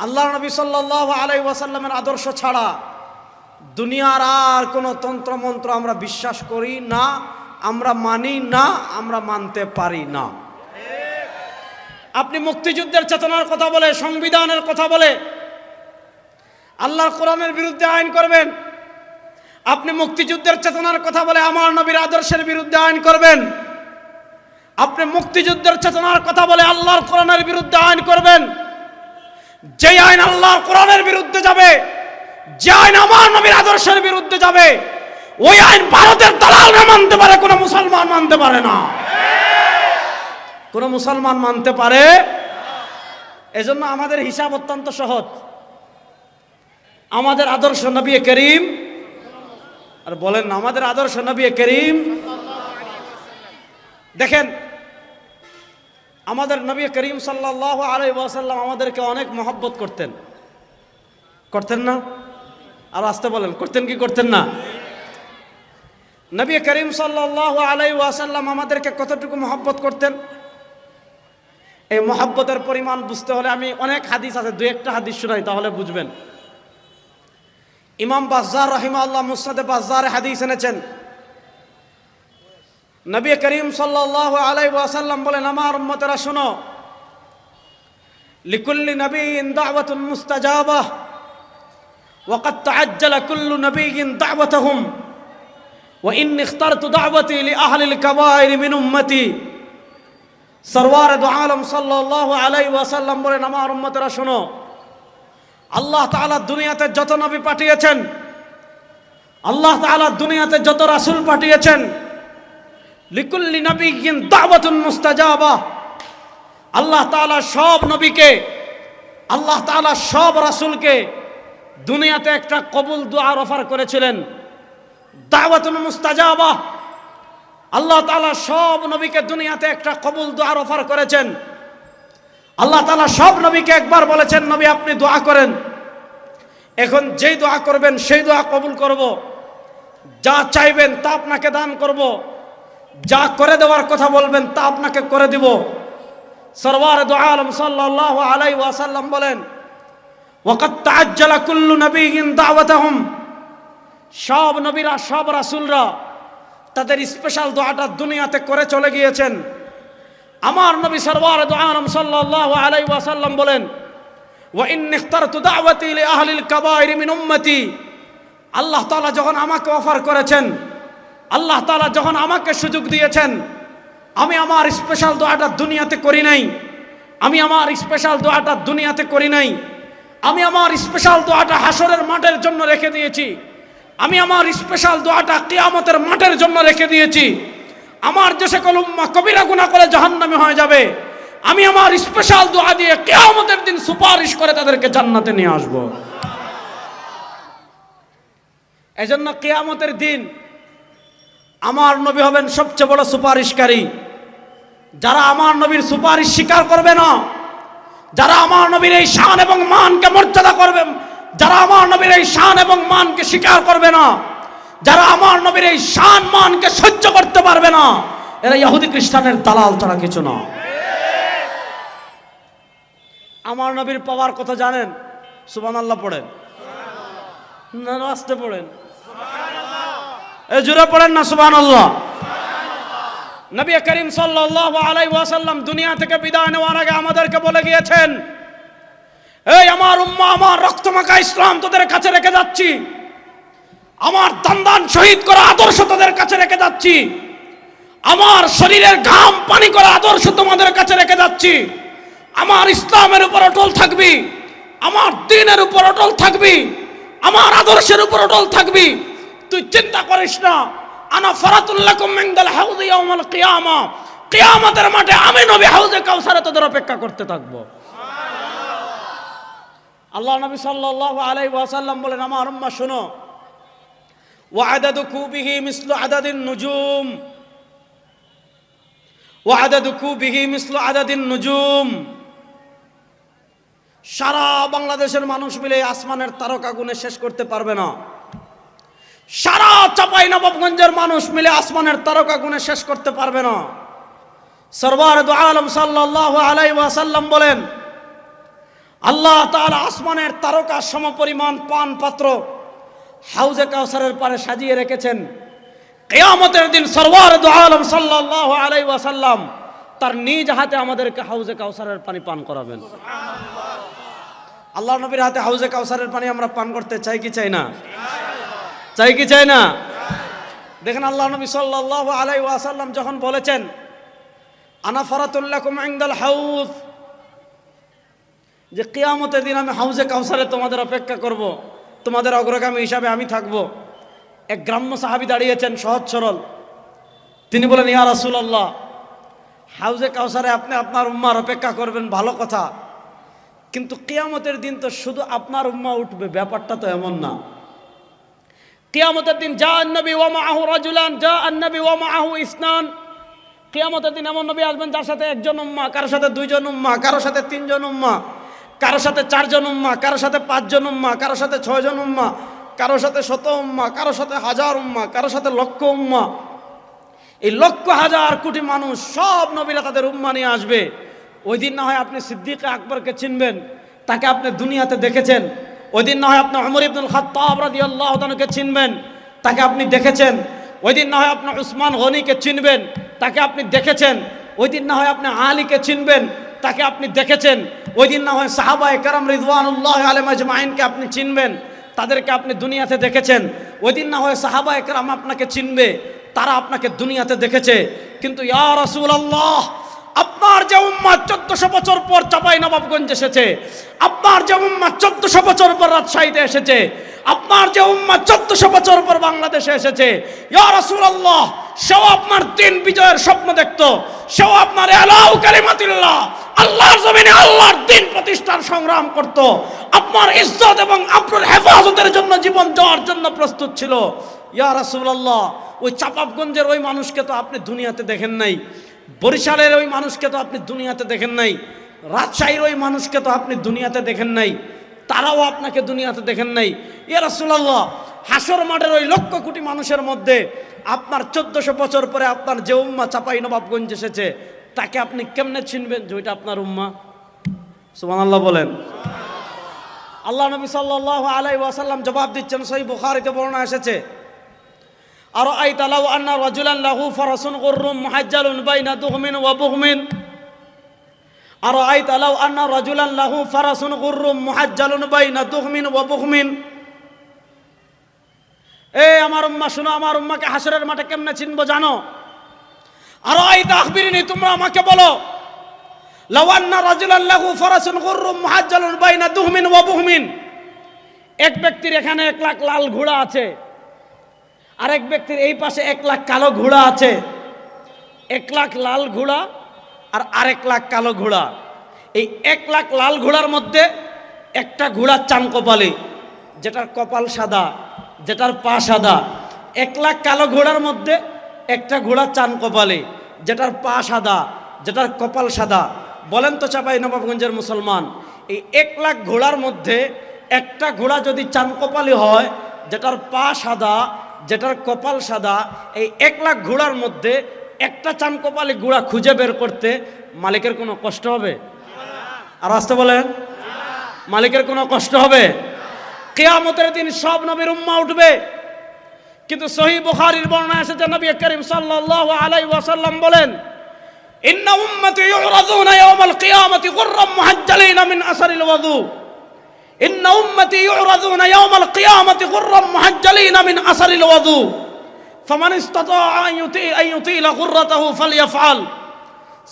আল্লাহ নবী সাল্লাল্লাহু আলাইহি ওয়াসাল্লামের আদর্শ ছাড়া দুনিয়ার আর কোনো তন্ত্র মন্ত্র আমরা বিশ্বাস করি না, আমরা মানি না, আমরা মানতে পারি না। আপনি মুক্তিযুদ্ধের চেতনার কথা বলে, সংবিধানের কথা বলে আল্লাহর কোরআনের বিরুদ্ধে আইন করবেন। আপনি মুক্তিযুদ্ধের চেতনার কথা বলে আমার নবীর আদর্শের বিরুদ্ধে আইন করবেন। আপনি মুক্তিযুদ্ধের চেতনার কথা বলে আল্লাহর কোরআনের বিরুদ্ধে আইন করবেন। যে আইন আল্লাহর কোরআনের বিরুদ্ধে যাবে, যে আইন আমার নবীর আদর্শের বিরুদ্ধে যাবে, ওই আইন ভারতের দালালরা মানতে পারে, কোনো মুসলমান মানতে পারে না। কোনো মুসলমান মানতে পারে। এজন্য আমাদের হিসাব অত্যন্ত সহজ। আমাদের আদর্শ নবী করিম, আর বলেন না, আমাদের আদর্শ নবী করিম। দেখেন, আমাদের নবী করিম সাল্লাল্লাহু আলাইহি ওয়াসাল্লাম আমাদেরকে অনেক মহব্বত করতেন। করতেন না? আর আসতে বলেন, করতেন কি করতেন না? নবী করিম সাল্লাল্লাহু আলাইহি ওয়াসাল্লাম আমাদেরকে কতটুকু মহব্বত করতেন, এই মহব্বতের পরিমাণ বুঝতে হলে আমি অনেক হাদিস আছে, দুই একটা হাদিস শোনাই, তাহলে বুঝবেন। ইমাম বাজ্জার রাহিমাহুল্লাহ মুসনাদে বাজ্জারে হাদিস এনেছেন। নবী করিম সাল্লাল্লাহু আলাইহি ওয়াসাল্লাম বলেন, আমার উম্মতেরা শোনো, লিকুল্লি নবিয়্যিন দাওয়াতুন মুস্তাজাবাহ ওয়া ক্বাদ তাআজ্জালা কুল্লু নবিয়্যিন দাওয়াতাহুম ওয়া ইন্নী ইখতারতু দাওয়াতি লিআহলিল কাবায়ির মিন উম্মতি। সরওয়ার দু আলম সাল্লাল্লাহু আলাইহি ওয়াসাল্লাম বলেন, আমার উম্মতেরা শোনো, আল্লাহ তাআলা দুনিয়াতে যত নবী পাঠিয়েছেন, আল্লাহ তাআলা দুনিয়াতে যত রাসূল পাঠিয়েছেন, লিকুল্লি নবিয়্যিন দাওয়াতুন মুস্তাজাবাহ, আল্লাহ তাআলা সব নবীকে, আল্লাহ তাআলা সব রাসূলকে দুনিয়াতে একটা কবুল দুআর অফার করেছিলেন। দাওয়াতুন মুস্তাজাবাহ, আল্লাহ তাআলা সব নবীকে দুনিয়াতে একটা কবুল দুআর অফার করেছেন। আল্লাহ তাআলা সব নবীকে একবার বলেছেন, নবী আপনি দোয়া করেন, এখন যেই দোয়া করবেন সেই দোয়া কবুল করব, যা চাইবেন তা আপনাকে দান করব, যা করে দেওয়ার কথা বলবেন তা আপনাকে করে দিব। সরওয়ার দু আলম সাল্লাল্লাহু আলাইহি ওয়াসাল্লাম বলেন, ওয়া ক্বাদ তাআজ্জালা কুল্লু নবিয়্যিন দাওয়াতাহুম, সব নবীরা, সব রাসূলরা তাদের স্পেশাল দোয়াটা দুনিয়াতে করে চলে গিয়েছেন। আমার নবী সরওয়ার দু আলম সাল্লাল্লাহু আলাইহি ওয়াসাল্লাম বলেন, ওয়া ইন্নী ইখতারতু দাওয়াতি লিআহলিল কাবায়ির মিন উম্মতি, আল্লাহ তাআলা যখন আমাকে অফার করেছেন, আল্লাহ তাআলা যখন আমাকে সুযোগ দিয়েছেন, আমি আমার স্পেশাল দোয়াটা দুনিয়াতে করি নাই, আমি আমার স্পেশাল দোয়াটা দুনিয়াতে করি নাই, আমি আমার স্পেশাল দোয়াটা হাসরের মাঠের জন্য রেখে দিয়েছি, আমি আমার স্পেশাল দোয়াটা কিয়ামতের মাঠের জন্য রেখে দিয়েছি। আমার যে সকল উম্মাহ কবিরা গুনাহ করে জাহান্নামে হয়ে যাবে, আমি আমার স্পেশাল দোয়া দিয়ে কিয়ামতের দিন সুপারিশ করে তাদেরকে জান্নাতে নিয়ে আসব। এজন্য কিয়ামতের দিন আমার নবী হবেন সবচেয়ে বড় সুপারিশকারী। যারা আমার নবীর সুপারিশ স্বীকার করবে না, যারা আমার নবীর এই শান এবং মানকে মর্যাদা করবে, যারা আমার নবীর এই শান এবং মানকে স্বীকার করবে না, যারা আমার নবীর এই শান মানকে সহ্য করতে পারবে না, এরা ইহুদি খ্রিস্টানের দালাল ছাড়া কিছু না। আমার নবীর পাওয়ার কথা জানেন? সুবহানাল্লাহ পড়েন না, আস্তে পড়েন, এই জোরে পড়েন না সুবহানাল্লাহ। নবী করিম সাল্লাল্লাহু আলাইহি ওয়াসাল্লাম দুনিয়া থেকে বিদায় নেওয়ার আগে আমাদেরকে বলে গিয়েছেন, এই আমার উম্মাহ, আমার রক্তমাখা ইসলাম তোদের কাছে রেখে যাচ্ছি, আমার দান শহীদ করা আদর্শ তোদের কাছে রেখে যাচ্ছি, আমার শরীরের ঘাম পানি করা আদর্শ তোমাদের কাছে রেখে যাচ্ছি। আমার ইসলামের উপর অটল থাকবি, আমার দ্বীনের উপর অটল থাকবি, আমার আদর্শের উপর অটল থাকবি। তুই চিন্তা করিস না, আনা ফারাতুল লাকুম ইনদাল হাউযি ইয়াউমাল কিয়ামা, কিয়ামতের মাঠে আমি নবী হাউজে কাউসারে তোদের অপেক্ষা করতে থাকব। আল্লাহ নবী সাল্লাল্লাহু আলাইহি ওয়াসাল্লাম বলেন, আমার উম্মাহ শোনো, ওয়া আদাদু কুবিহি মিসলু আদাদিন নুজুম, ওয়া আদাদু কুবিহি মিসলু আদাদিন নুজুম। সারা বাংলাদেশের মানুষ মিলে আসমানের তারকা গুণে শেষ করতে পারবে না, সারা চাঁপাইনবাবগঞ্জের মানুষ মিলে আসমানের তারকা গুণে শেষ করতে পারবে না। সরওয়ার দু আলম সাল্লাল্লাহু আলাইহি ওয়াসাল্লাম বলেন, আল্লাহ তাআলা আসমানের তারকা সমপরিমাণ পান পাত্র হাউজে কাউসারের পারে সাজিয়ে রেখেছেন। কিয়ামতের দিন সরওয়ার দু আলম সাল্লাল্লাহু আলাইহি ওয়াসাল্লাম তার নিজ হাতে আমাদেরকে হাউজে কাউসারের পানি পান করাবেন। আল্লাহ নবীর হাতে হাউজে কাউসারের পানি আমরা পান করতে চাই কি চাই না? চাই কি চাই না? দেখেন আল্লাহ নবী সাল্লাল্লাহু আলাইহি ওয়াসাল্লাম যখন বলেছেন আনা ফারাতুল লাকুম ইনদাল হাউজ, যে কিয়ামতের দিন আমি হাউজে কাউসারে তোমাদের অপেক্ষা করব, তোমাদের অগ্রগামী হিসাবে আমি থাকব। এক গ্রাম্য সাহাবী দাঁড়িয়েছেন সহজ সরল, তিনি বলেন ইয়া রাসূলুল্লাহ, হাউজে কাউসারে আপনি আপনার উম্মার অপেক্ষা করবেন ভালো কথা, কিন্তু কিয়ামতের দিন তো শুধু আপনার উম্মা উঠবে, ব্যাপারটা তো এমন না। কিয়ামতের দিন যা নবী ওয়া মাআহু রাজুলান, যা নবী ওয়া মাআহু ইসনান, কিয়ামতের দিন এমন নবী আসবেন যার সাথে একজন উম্মা, কারোর সাথে দুইজন উম্মা, কারোর সাথে তিনজন উম্মা, কারোর সাথে চারজন উম্মা, কারোর সাথে পাঁচজন উম্মা, কারোর সাথে ছয়জন উম্মা, কারোর সাথে 100 উম্মা, কারোর সাথে 1000 উম্মা, কারোর সাথে লক্ষ উম্মা। এই লক্ষ হাজার কোটি মানুষ সব নবীরা তাদের উম্মা নিয়ে আসবে। ওই দিন না হয় আপনি সিদ্দিক আকবরকে চিনবেন, তাকে আপনি দুনিয়াতে দেখেছেন। ওই দিন না হয় আপনি ওমর ইবনুল খাত্তাব রাদিয়াল্লাহু তাআলাকে চিনবেন, তাকে আপনি দেখেছেন। ওই দিন না হয় আপনি উসমান গনিকে চিনবেন, তাকে আপনি দেখেছেন। ওই দিন না হয় আপনি আলীকে চিনবেন, তাকে আপনি দেখেছেন। ওই দিন না হয় সাহাবায়ে কেরাম রিদওয়ানুল্লাহি আলাইহিম আজমাইনকে আপনি চিনবেন, তাদেরকে আপনি দুনিয়াতে দেখেছেন। ওই দিন না হয় সাহাবায়ে কেরাম আপনাকে চিনবে, তারা আপনাকে দুনিয়াতে দেখেছে। কিন্তু ইয়া রাসূলুল্লাহ, আপনার যে উম্মাহ 1400 বছর পর চাঁপাইনবাবগঞ্জ এসেছে, আপনার যে উম্মাহ 1400 বছর পর রাজশাহীতে এসেছে, আপনার যে উম্মাহ 1400 বছর পর বাংলাদেশে এসেছে, ইয়া রাসূলুল্লাহ, সেও আপনার দিন বিজয়ের স্বপ্ন দেখত, সেও আপনার আলাউ কালিমাতিল্লাহ, আল্লাহর জমিনে আল্লাহর দিন প্রতিষ্ঠার সংগ্রাম করত, আপনার ইজ্জত এবং আপনার হেফাজতের জন্য জীবন দেওয়ার জন্য প্রস্তুত ছিল। ইয়া রাসূলুল্লাহ, ওই চাঁপাইনবাবগঞ্জের ওই মানুষকে তো আপনি দুনিয়াতে দেখেন নাই, বরিশালের ওই মানুষকে তো আপনি দুনিয়াতে দেখেন নাই, রাজশাহীর ওই মানুষকে তো আপনি দুনিয়াতে দেখেন নাই, তারাও আপনাকে দুনিয়াতে দেখেন নাই। ইয়া রাসূলুল্লাহ, হাসর মাঠের ওই লক্ষ কোটি মানুষের মধ্যে আপনার 1400 বছর পরে আপনার যে উম্মা চাঁপাইনবাবগঞ্জ এসেছে, তাকে আপনি কেমনে চিনবেন যে ওইটা আপনার উম্মা? সুবহানাল্লাহ বলেন। আল্লাহ নবী সাল্লাল্লাহু আলাইহি ওয়াসাল্লাম জবাব দিচ্ছেন, সহিহ বুখারীতে বর্ণনা এসেছে, আরাআইতা লাউ আন্না রাজুলান লাহু ফারাসুন গুররুম মুহাজ্জালুন বাইনা দুহমিন ওয়া বুহমিন, আরাআইতা লাউ আন্না রাজুলান লাহু ফারাসুন গুররুম মুহাজ্জালুন বাইনা দুহমিন ওয়া বুহমিন। আমার উম্মাহ শুনো, আমার উম্মাহকে হাসরের মাঠে কেমনে চিনবো জানো? আরাআইতা আখবিরনি, তোমরা আমাকে বলো, লাউ আন্না রাজুলান লাহু ফারাসুন গুররুম মুহাজ্জালুন বাইনা দুহমিন ওয়া বুহমিন, এক ব্যক্তির এখানে 1 লাখ লাল ঘোড়া আছে, আরেক ব্যক্তির এই পাশে 1 লাখ কালো ঘোড়া আছে। 1 লাখ লাল ঘোড়া আর আরেক লাখ কালো ঘোড়া। এই 1 লাখ লাল ঘোড়ার মধ্যে একটা ঘোড়া চান কপালে, যেটার কপাল সাদা, যেটার পা সাদা। 1 লাখ কালো ঘোড়ার মধ্যে একটা ঘোড়া চান কপালে, যেটার পা সাদা, যেটার কপাল সাদা। বলেন তো চাঁপাইনবাবগঞ্জের মুসলমান, এই 1 লাখ ঘোড়ার মধ্যে একটা ঘোড়া যদি চান কপালি হয়, যেটার পা সাদা, যেটার কপাল সাদা, এই 1 লাখ ঘোড়ার মধ্যে একটা চান কপালি ঘোড়া খুঁজে বের করতে মালিকের কোনো কষ্ট হবে? আর আসতে বলেন, মালিকের কোনো কষ্ট হবে? কিয়ামতের দিন সব নবীর উম্মাহ উঠবে, কিন্তু সহিহ বুখারীর বর্ণনা এসেছে, নবী করিম সাল্লাল্লাহু আলাইহি ওয়াসাল্লাম বলেন, ইন্না উম্মতি ইউরাদুনা ইয়াওমাল কিয়ামাতি গুররাম মুহাজ্জালিনা মিন আসারিল ওয়াদু, ইন্না উম্মতি ইউরাদুনা ইয়াওমাল কিয়ামাতি গুররাম মুহাজ্জালিনা মিন আসারিল ওয়াদু, ফামান ইসতাতা আন ইউতিলা গুররাতাহু ফালইয়াফআল।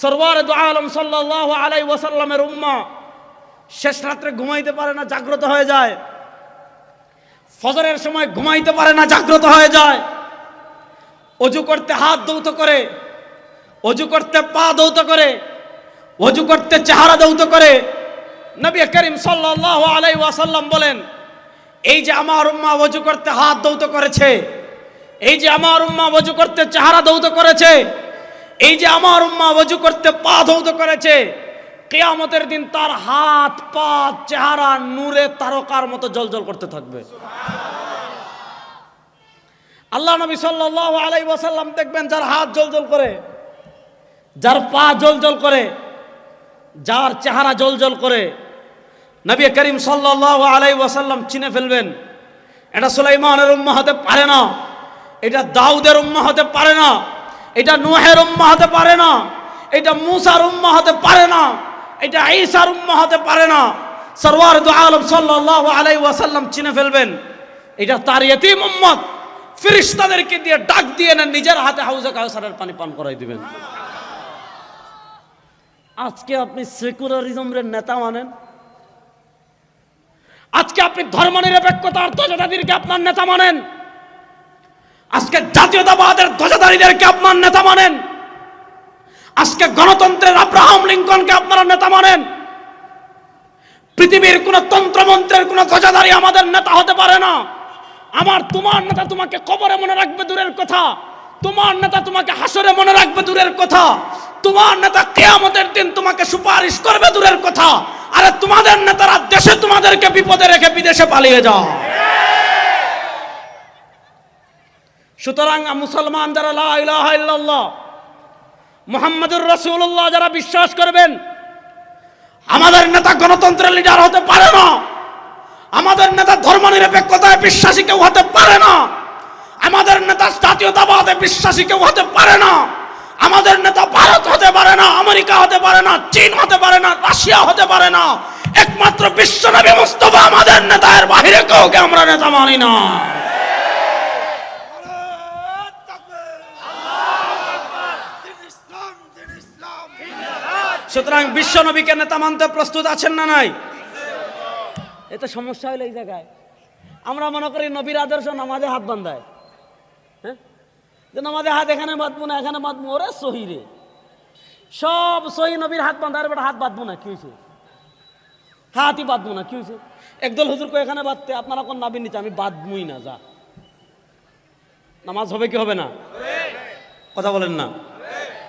সরওয়ার দু আলম সাল্লাল্লাহু আলাইহি ওয়াসাল্লামের উম্মাহ শেষ রাত্রে ঘুমাইতে পারে না, জাগ্রত হয়ে যায়। ফজরের সময় ঘুমাইতে পারে না, জাগ্রত হয়ে যায়। ওযু করতে হাত দৌত করে, ওযু করতে পা দৌত করে, ওযু করতে চেহারা দৌত করে। নবী করিম সাল্লাল্লাহু আলাইহি ওয়াসাল্লাম বলেন, এই যে আমার উম্মাহ ওযু করতে হাত দৌত করেছে, এই যে আমার উম্মাহ ওযু করতে চেহারা দৌত করেছে, এই যে আমার উম্মাহ ওযু করতে পা দৌত করেছে, কিয়ামতের দিন তার হাত, পা, চেহারা নূরে তারকার মতো জ্বলজ্বল করতে থাকবে। আল্লাহ নবী সাল্লাল্লাহু আলাইহি ওয়াসাল্লাম দেখবেন, যার হাত জ্বলজ্বল করে, যার পা জ্বলজ্বল করে, যার চেহারা জ্বলজ্বল করে, নবী করিম সাল্লাল্লাহু আলাইহি ওয়াসাল্লাম চিনে ফেলবেন এটা সুলাইমানের উম্মাহ হতে পারে না, এটা দাউদের উম্মাহ হতে পারে না, এটা নূহের উম্মাহ হতে পারে না, এটা মূসার উম্মাহ হতে পারে না, এটা ঈসার উম্মাহ হতে পারে না। সরওয়ার দু আলম সাল্লাল্লাহু আলাইহি ওয়াসাল্লাম চিনে ফেলবেন এটা তার ইতিম উম্মত। ফেরেশতাদেরকে দিয়ে ডাক দিয়ে না নিজের হাতে হাউজে কাউসারের পানি পান করাই দিবেন। আজকে আপনি সেকুলারিজমের নেতা মানেন, আজকে আপনি ধর্মনিরপেক্ষতার ধ্বজাধারীদেরকে আপনার নেতা মানেন, আজকে জাতীয়তাবাদের ধ্বজাধারীদেরকে আপনার নেতা মানেন, আজকে গণতন্ত্রের আব্রাহাম লিঙ্কনকে আপনারা নেতা মানেন। পৃথিবীর কোন তন্ত্রমন্ত্রের কোন ধ্বজাধারী আমাদের নেতা হতে পারে না। তোমার নেতা তোমাকে কবরে মনে রাখবে দূরের কথা, তোমার নেতা তোমাকে হাসরে মনে রাখবে দূরের কথা, তোমার নেতা কিয়ামতের দিন তোমাকে সুপারিশ করবে দূরের কথা। আরে তোমাদের নেতারা দেশে তোমাদেরকে বিপদে রেখে বিদেশে পালিয়ে যাও। সুতরাং মুসলমান যারা লা ইলাহা ইল্লাল্লাহ মুহাম্মাদুর রাসূলুল্লাহ যারা বিশ্বাস করবেন, আমাদের নেতা গণতন্ত্রের লিডার হতে পারে না, আমাদের নেতা ধর্মনিরপেক্ষতায় বিশ্বাসী কেউ হতে পারে না, আমাদের নেতা জাতীয়তাবাদে বিশ্বাসী কেউ হতে পারে না, আমাদের নেতা ভারত হতে পারে না, আমেরিকা হতে পারে না, চীন হতে পারে না, রাশিয়া হতে পারে না। একমাত্র বিশ্বনবী মুস্তাফা আমাদের নেতা, এর বাইরে কাউকে আমরা নেতা মানি না। সুতরাং বিশ্বনবীকে নেতা মানতে প্রস্তুত আছেন না নাই? এতে সমস্যা হইলো এই জায়গায় আমরা মনে করি নবীর আদর্শ নামাজে হাত বান্ধায়, হ্যাঁ, যে নামাজে হাত এখানে বাঁধবো না এখানে বাঁধবো, ওরে সহি রে, সব সহি নবীর হাত বাঁধার বেটা হাত বাঁধবো না, কি হয়েছে? হাতই বাঁধবো না, কি হয়েছে? একদল হুজুর কো এখানে বাঁধতে, আপনারা কোন নাবির নিচে, আমি বাঁধবই না, যা নামাজ হবে কি হবে না? কথা বলেন না।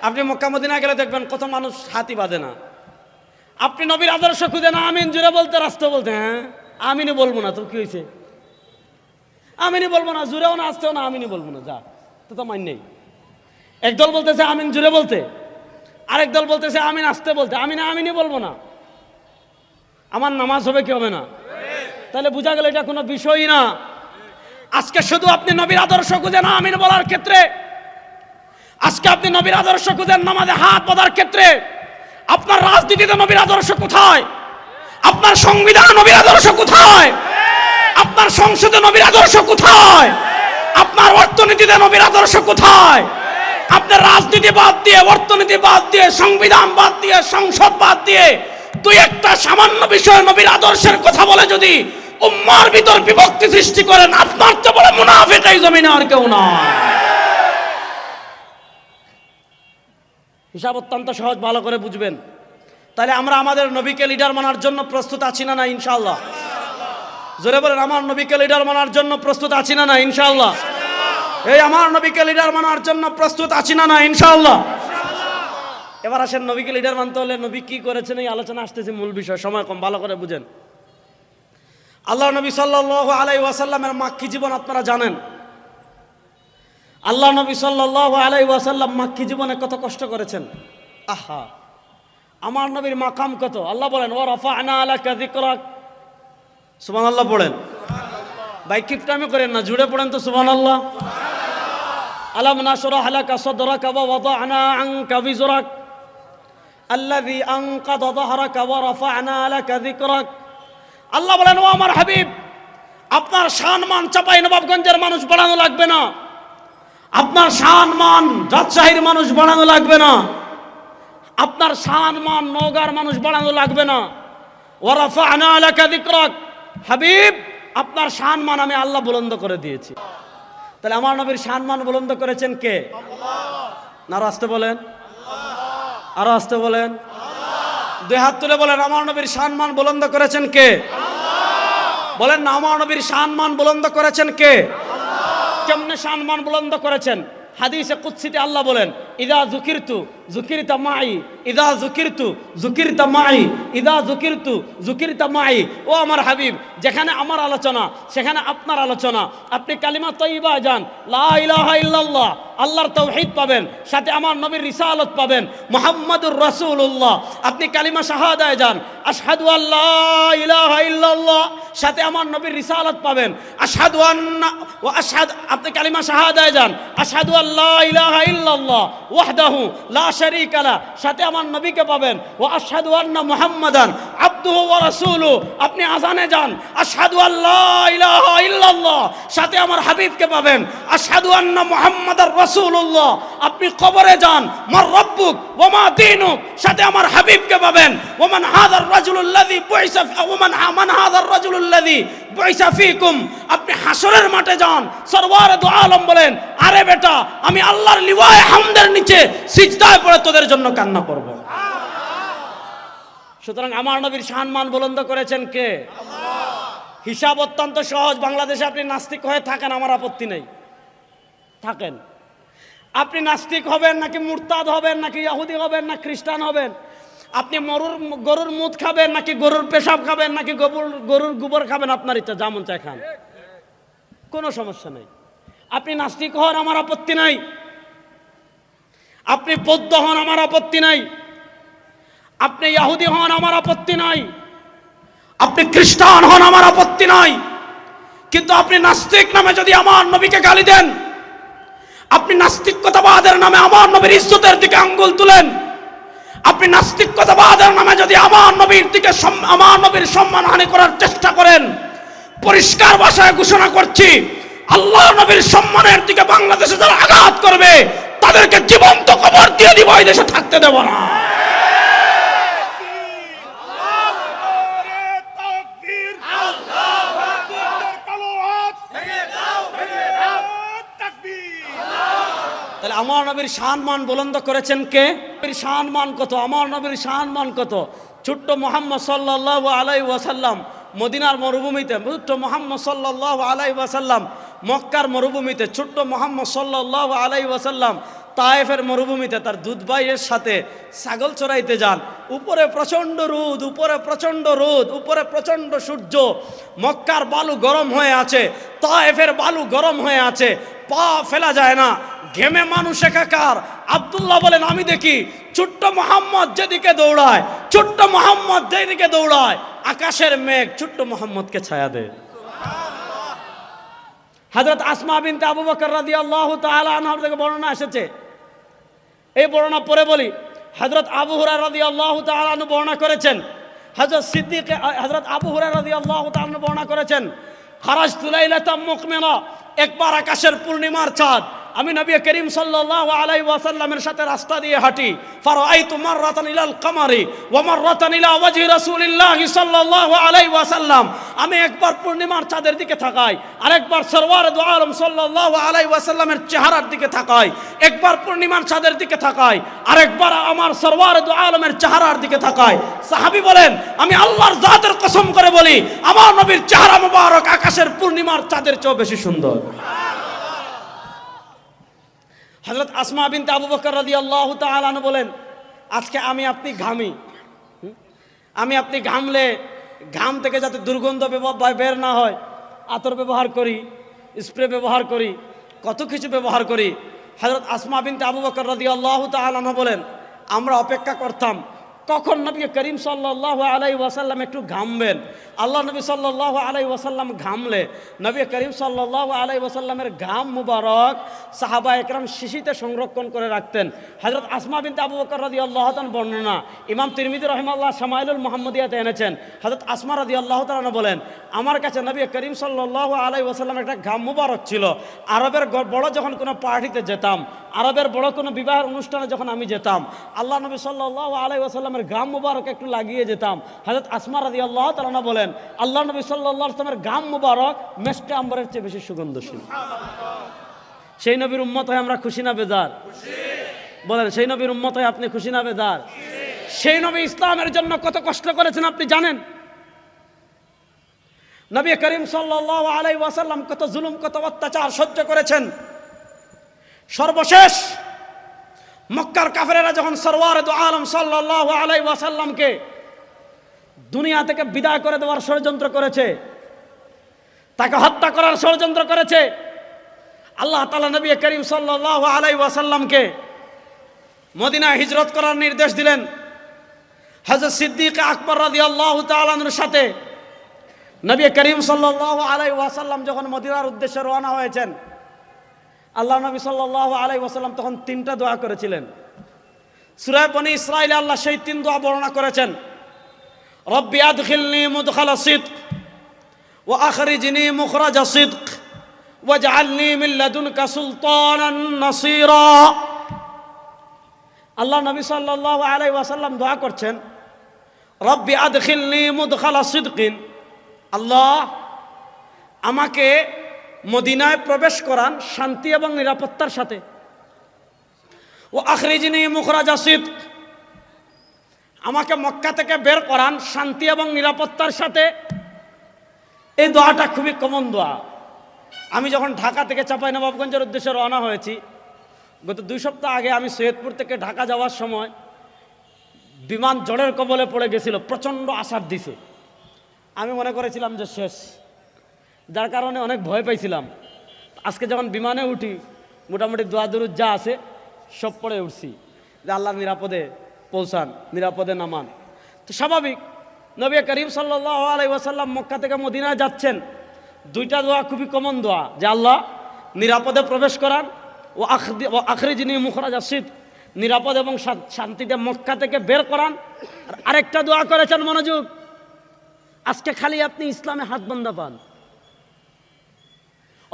আপনি মক্কা মদিনা গেলে দেখবেন কত মানুষ হাতই বাঁধে না। আপনি নবীর আদর্শ খুঁজে না আমিন জুড়ে বলতে, রাস্তা বলতে, হ্যাঁ আমিনি বলবো না, তো কি হয়েছে? আমিনি বলবো না, জুড়েও না আসতেও না, আমিনি বলবো না, যা তো মান নেই। একদল বলতেছে আমিন জুড়ে বলতে, আরেক দল বলতেছে আমিন আসতে বলতে, আমি না আমিনি বলবো না, আমার নামাজ হবে কি হবে না? তাহলে বোঝা গেল এটা কোনো বিষয়ই না। আজকে শুধু আপনি নবীর আদর্শ খুঁজে না আমিন বলার ক্ষেত্রে, আজকে আপনি নবীর আদর্শ খুঁজেন নামাজে হাত বাঁধার ক্ষেত্রে, আপনার রাজনীতিতে নবীর আদর্শ কোথায়? আপনার সংবিধানে নবীর আদর্শ কোথায়? আপনার সংসদে নবীর আদর্শ কোথায়? আপনার অর্থনীতিতে নবীর আদর্শ কোথায়? আপনার রাজনীতি বাদ দিয়ে, অর্থনীতি বাদ দিয়ে, সংবিধান বাদ দিয়ে, সংসদ বাদ দিয়ে দুই একটা সামান্য বিষয়ে নবীর আদর্শের কথা বলে যদি উম্মার ভিতর বিভক্তি সৃষ্টি করেন, আপনার তো বলে মুনাফিক এই জমিনে আর কেউ না। হিসাব অত্যন্ত সহজ, ভালো করে বুঝবেন। তাহলে আমরা আমাদের নবীকে লিডার মানার জন্য প্রস্তুত আছি না না? ইনশাআল্লাহ। জোরে বলেন, আমার নবীকে লিডার মানার জন্য প্রস্তুত আছি না না? ইনশাআল্লাহ। এই আমার নবীকে লিডার মানার জন্য প্রস্তুত আছি না না? ইনশাআল্লাহ। এবার আসেন, নবীকে লিডার মানতে হলে নবী কি করেছেন এই আলোচনা আসতেছে, মূল বিষয়, সময় কম, ভালো করে বুঝেন। আল্লাহ নবী সাল্লাল্লাহু আলাইহি ওয়াসাল্লামের মাক্কি জীবন আপনারা জানেন। আল্লাহ নবী সাল্লাল্লাহু আলাইহি ওয়াসাল্লাম মাক্কি জীবনে কত কষ্ট করেছেন। আহা, আমার নবীর মাকাম কত। আল্লাহ বলেন ওয়া রাফা'না লাকা যিকরাক, সুবহানাল্লাহ পড়েন। ভাই কিপটামি করেন না, জুড়ে পড়েন তো সুবহানাল্লাহ। আলাম নাশরাহ লাকা সাদরাকা ওয়া ওয়াদা'না আনকা বিজরাক আল্লাযী আনকাযা যাহরাকা ওয়া রাফা'না লাকা যিকরাক। আল্লাহ বলেন, ও আমার হাবিব, আপনার সম্মান চাপাই নবাবগঞ্জের মানুষ বাড়ানো লাগবে না, আপনার সম্মান রাজশাহীর মানুষ বাড়ানো লাগবে না, আপনার সম্মান নওগাঁর মানুষ বাড়ানো লাগবে না। ওয়া রাফা'না লাকা যিকরাক, হাবিব আপনার সম্মান আমি আল্লাহ বুলন্দ করে দিয়েছি। তাহলে আমার নবীর সম্মান বুলন্দ করেছেন কে? আল্লাহ। না, আসতে বলেন, আরো আসতে বলেন, দুই হাত তুলে বলেন, আমার নবীর সম্মান বুলন্দ করেছেন কে? আল্লাহ। বলেন না, আমার নবীর সম্মান বুলন্দ করেছেন কে? আল্লাহ। কেমনে সম্মান বুলন্দ করেছেন? হাদিসে কুদসিতে আল্লাহ বলেন, ইযা যুকিরতু যুকিরতা মাই, ইদা যুকিরতু যুকিরতা মাই, ইদা যুকিরতু যুকিরতা মাই। ও আমার হাবিব, যেখানে আমার আলোচনা সেখানে আপনার আলোচনা। আপনি কালিমা তয়্যিবা যান, লা ইলাহা ইল্লাল্লাহ, আল্লাহর তাওহীদ পাবেন, সাথে আমার নবীর রিসালাত পাবেন, মুহাম্মাদুর রাসূলুল্লাহ। আপনি কালিমা শাহাদায় যান, আশহাদু আল্লা ইলাহা ইল্লাল্লাহ, সাথে আমার নবীর রিসালাত পাবেন, আশহাদু আন্না ওয়া আশহাদ। আপনি কালিমা শাহাদায় যান, আশহাদু আল্লা ইলাহা ইল্লাল্লাহ ওয়াহদাহু লা শারীকা লা, সাথে আমার নবীকে পাবেন, ওয়া আশহাদু আন্না মুহাম্মাদান আবদুহু ওয়া রাসূলুহু। আপনি আযানে যান, আশহাদু আল্লা ইলাহা ইল্লাল্লাহ, সাথে আমার হাবিবকে পাবেন, আশহাদু আন্না মুহাম্মাদার রাসূলুল্লাহ। আপনি কবরে যান, মার রাব্বুক ওয়া মা দীনুক, সাথে আমার হাবিবকে পাবেন, ওয়া মান হাযার রাজুলুল্লাযী বুইসা ওয়া মান হাযার রাজুলুল্লাযী বুইসা ফীকুম। আপনি হাসরের মাঠে যান, সরওয়ারে দু আলম বলেন, আরে বেটা, আমি আল্লাহর লিওয়ায়ে হামদের নিচে সিজদায় পড়ে তোদের জন্য কান্না করব। সুতরাং আমার নবীর সম্মান বুলন্দ করেছেন কে? আল্লাহ। হিসাব অত্যন্ত সহজ। বাংলাদেশে আপনি নাস্তিক হয়ে থাকেন, আমার আপত্তি নেই, থাকেন। আপনি নাস্তিক হবেন নাকি মুরতাদ হবেন নাকি ইহুদি হবেন না খ্রিস্টান হবেন, আপনি গরুর মুত খাবেন নাকি গরুর পেশাব খাবেন নাকি গরুর গোবর খাবেন, আপনার ইচ্ছা, যেমন চাই খান, কোনো সমস্যা নেই। আপনি নাস্তিক হন, আমার আপত্তি নাই। আপনি বৌদ্ধ হন, আমার আপত্তি নাই। আপনি ইহুদি হন, আমার আপত্তি নাই। আপনি খ্রিস্টান হন, আমার আপত্তি নাই। কিন্তু আপনি নাস্তিক নামে যদি আমার নবীকে গালি দেন, আপনি নাস্তিকতাবাদের নামে আমার নবীর ইজ্জতের দিকে আঙ্গুল তুলেন, আপনি নাস্তিকতাবাদের নামে যদি আমার নবীর দিকে আমার নবীর সম্মানহানি করার চেষ্টা করেন, পরিষ্কার ভাষায় ঘোষণা করছি, আল্লাহ নবীর সম্মানের দিকে বাংলাদেশে যারা আঘাত করবে তাদেরকে জীবন্ত কবর দিয়ে দিব, এই দেশে থাকতে দেব না। তাহলে আমার নবীর সম্মান বুলন্দ করেছেন কে? সম্মান কত, আমার নবীর সম্মান কত। ছোট্ট মুহাম্মদ সাল্লাল্লাহু আলাইহি ওয়াসাল্লাম মদিনার মরুভূমিতে, ছোট্ট মুহাম্মদ সাল্লাল্লাহু আলাইহি ওয়াসাল্লাম মক্কার মরুভূমিতে, ছোট্ট মুহাম্মদ সাল্লাল্লাহু আলাইহি ওয়াসাল্লাম তায়েফের মরুভূমিতে তার দুধ ভাইয়ের সাথে ছাগল চড়াইতে যান। উপরে প্রচণ্ড রোদ, উপরে প্রচণ্ড রোদ, উপরে প্রচণ্ড সূর্য, মক্কার বালু গরম হয়ে আছে, তায়েফের বালু গরম হয়ে আছে, পা ফেলা যায় না, ঘেমে মানুষ একাকার। আব্দুল্লাহ বলেন, আমি দেখি ছোট্ট মুহাম্মদ যেদিকে দৌড়ায়, ছোট্ট মুহাম্মদ যেদিকে দৌড়ায়, আকাশের মেঘ ছোট্ট মুহাম্মদকে ছায়া দেয়। হযরত আসমা বিনতে আবু বকর রাদিয়াল্লাহু তাআলা আনহা থেকে বর্ণনা এসেছে, এই বর্ণনা পরে বলি। হযরত আবু হুরায়রা রাদিয়াল্লাহু তাআলা আনহু বর্ণনা করেছেন, হযরত আবু হুরায়রা রাদিয়াল্লাহু তাআলা আনহু বর্ণনা করেছেন, খারাজতু লাইলাতাম মুকমিরা, একবার আকাশের পূর্ণিমার চাঁদ, আমি নবী করিম সাল্লাল্লাহু আলাইহি ওয়াসাল্লামের সাথে রাস্তা দিয়ে হাঁটি, ফারাআইতু মাররাতান ইলাল কামারি ওয়া মাররাতান ইলা ওয়াজহি রাসূলিল্লাহি সাল্লাল্লাহু আলাইহি ওয়াসাল্লাম। আমি একবার পূর্ণিমার চাঁদের দিকে তাকাই, আরেকবার সরওয়ারে দু আলম সাল্লাল্লাহু আলাইহি ওয়াসাল্লামের চেহারার দিকে তাকাই, একবার পূর্ণিমার চাঁদের দিকে তাকাই, আরেকবার আমার সরওয়ারে দু আলমের চেহারার দিকে তাকাই। সাহাবী বলেন, আমি আল্লাহর জাতের কসম করে বলি, আমার নবীর চেহারা মুবারক আকাশের পূর্ণিমার চাঁদের চেয়ে বেশি সুন্দর। হযরত আসমা বিনতে আবু বকর রাদিয়াল্লাহু তাআলা আনহু বলেন, আজকে আমি আপনি ঘামি, আমি আপনি ঘামলে ঘাম থেকে যাতে দুর্গন্ধ বের না হয়, আতর ব্যবহার করি, স্প্রে ব্যবহার করি, কত কিছু ব্যবহার করি। হযরত আসমা বিনতে আবু বকর রাদিয়াল্লাহু তাআলা আনহা বলেন, আমরা অপেক্ষা করতাম কখন নবী করিম সাল্লাল্লাহু আলাইহি ওয়াসাল্লাম একটু ঘামবেন। আল্লাহ নবী সাল্লাল্লাহু আলাইহি ওয়াসাল্লাম ঘামলে নবী করিম সাল্লাল্লাহু আলাইহি ওয়াসাল্লামের ঘাম মুবারক সাহাবা একরাম শিশিতে সংরক্ষণ করে রাখতেন। হযরত আসমা বিনতে আবু বকর রাদিয়াল্লাহু তাআলা বর্ণনা ইমাম তিরমিজি রাহিমাহুল্লাহ শামাইলুল মুহাম্মাদিয়াতে এনেছেন। হযরত আসমা রাদিয়াল্লাহু তাআলা বলেন, আমার কাছে নবী করিম সাল্লাল্লাহু আলাইহি ওয়াসাল্লামের একটা ঘাম মুবারক ছিল। আরবের বড় যখন কোনো পার্টিতে যেতাম, আরবের বড় কোনো বিবাহের অনুষ্ঠানে যখন আমি যেতাম, আল্লাহ নবী সাল্লাল্লাহু আলাইহি ওয়াসাল্লামের ঘাম মুবারক একটু লাগিয়ে যেতাম। হযরত আসমা রাদিয়াল্লাহু তাআলা বলেন, আল্লাহ নবী সাল্লাল্লাহু আলাইহি ওয়াসাল্লামের ঘাম মুবারক মেশকে আম্বরের চেয়ে বেশি সুগন্ধশীল। সেই নবীর উম্মত হয়ে আমরা খুশি না বেজার? বলেন, সেই নবীর উম্মত হয়ে আপনি খুশি না বেজার? সেই নবী ইসলামের জন্য কত কষ্ট করেছেন আপনি জানেন? নবী করিম সাল্লাল্লাহু আলাইহি ওয়াসাল্লাম কত জুলুম, কত অত্যাচার সহ্য করেছেন। সর্বশেষ মক্কার কাফেরেরা যখন সরওয়ারে দু আলম সাল্লাল্লাহু আলাইহি ওয়াসাল্লামকে দুনিয়া থেকে বিদায় করে দেওয়ার ষড়যন্ত্র করেছে, তাকে হত্যা করার ষড়যন্ত্র করেছে, আল্লাহ তাআলা নবী করিম সাল্লাল্লাহু আলাইহি ওয়াসাল্লামকে মদিনায় হিজরত করার নির্দেশ দিলেন। হযরত সিদ্দিক আকবর রাদিয়াল্লাহু তাআলা আনহুর সাথে নবী করিম সাল্লাল্লাহু আলাইহি ওয়াসাল্লাম যখন মদিনার উদ্দেশ্যে রওনা হয়েছেন, আল্লাহ নবী সাল্লাল্লাহু আলাইহি ওয়াসাল্লাম তখন তিনটা দোয়া করেছিলেন। সূরা বনী ইসরাঈলে আল্লাহ সেই তিন দোয়া বর্ণনা করেছেন। রব্বি আদখিলনি মুদখালা সিদক ওয়া আখরিজনি মুখরাজা সিদক ওয়াজআলনি মিন লাদুনকা সুলতানান নাসীরা। আল্লাহ নবী সাল্লাল্লাহু আলাইহি ওয়াসাল্লাম দোয়া করছেন, রব্বি আদখিলনি মুদখালা সিদকিন, আল্লাহ আমাকে মদিনায় প্রবেশ করান শান্তি এবং নিরাপত্তার সাথে। ও আখরিজনি মুখরাজা সিদক, আমাকে মক্কা থেকে বের করান শান্তি এবং নিরাপত্তার সাথে। এই দোয়াটা খুবই কমন দোয়া। আমি যখন ঢাকা থেকে চাঁপাইনবাবগঞ্জের উদ্দেশ্যে রওনা হয়েছি, গত 2 সপ্তাহ আগে আমি সৈয়দপুর থেকে ঢাকা যাওয়ার সময় বিমান ঝড়ের কবলে পড়ে গেছিল, প্রচণ্ড আছাড় দিছে। আমি মনে করেছিলাম যে শেষ, যার কারণে অনেক ভয় পাইছিলাম। আজকে যখন বিমানে উঠি, মোটামুটি দোয়া দুরুদ যা আছে সব পড়ে উঠছি যে আল্লাহ নিরাপদে পৌঁছান, নিরাপদে নামান। তো স্বাভাবিক, নবী করিম সাল্লাল্লাহু আলাইহি ওয়াসাল্লাম মক্কা থেকে মদিনায় যাচ্ছেন, 2টা দোয়া খুবই কমন দোয়া, যে আল্লাহ নিরাপদে প্রবেশ করান ও আখরিজনি মুখরাজা সিদক, নিরাপদ এবং শান্তিতে মক্কা থেকে বের করান। আর আরেকটা দোয়া করেছেন, মনোযোগ, আজকে খালি আপনি ইসলামে হাত বান্ধা পান,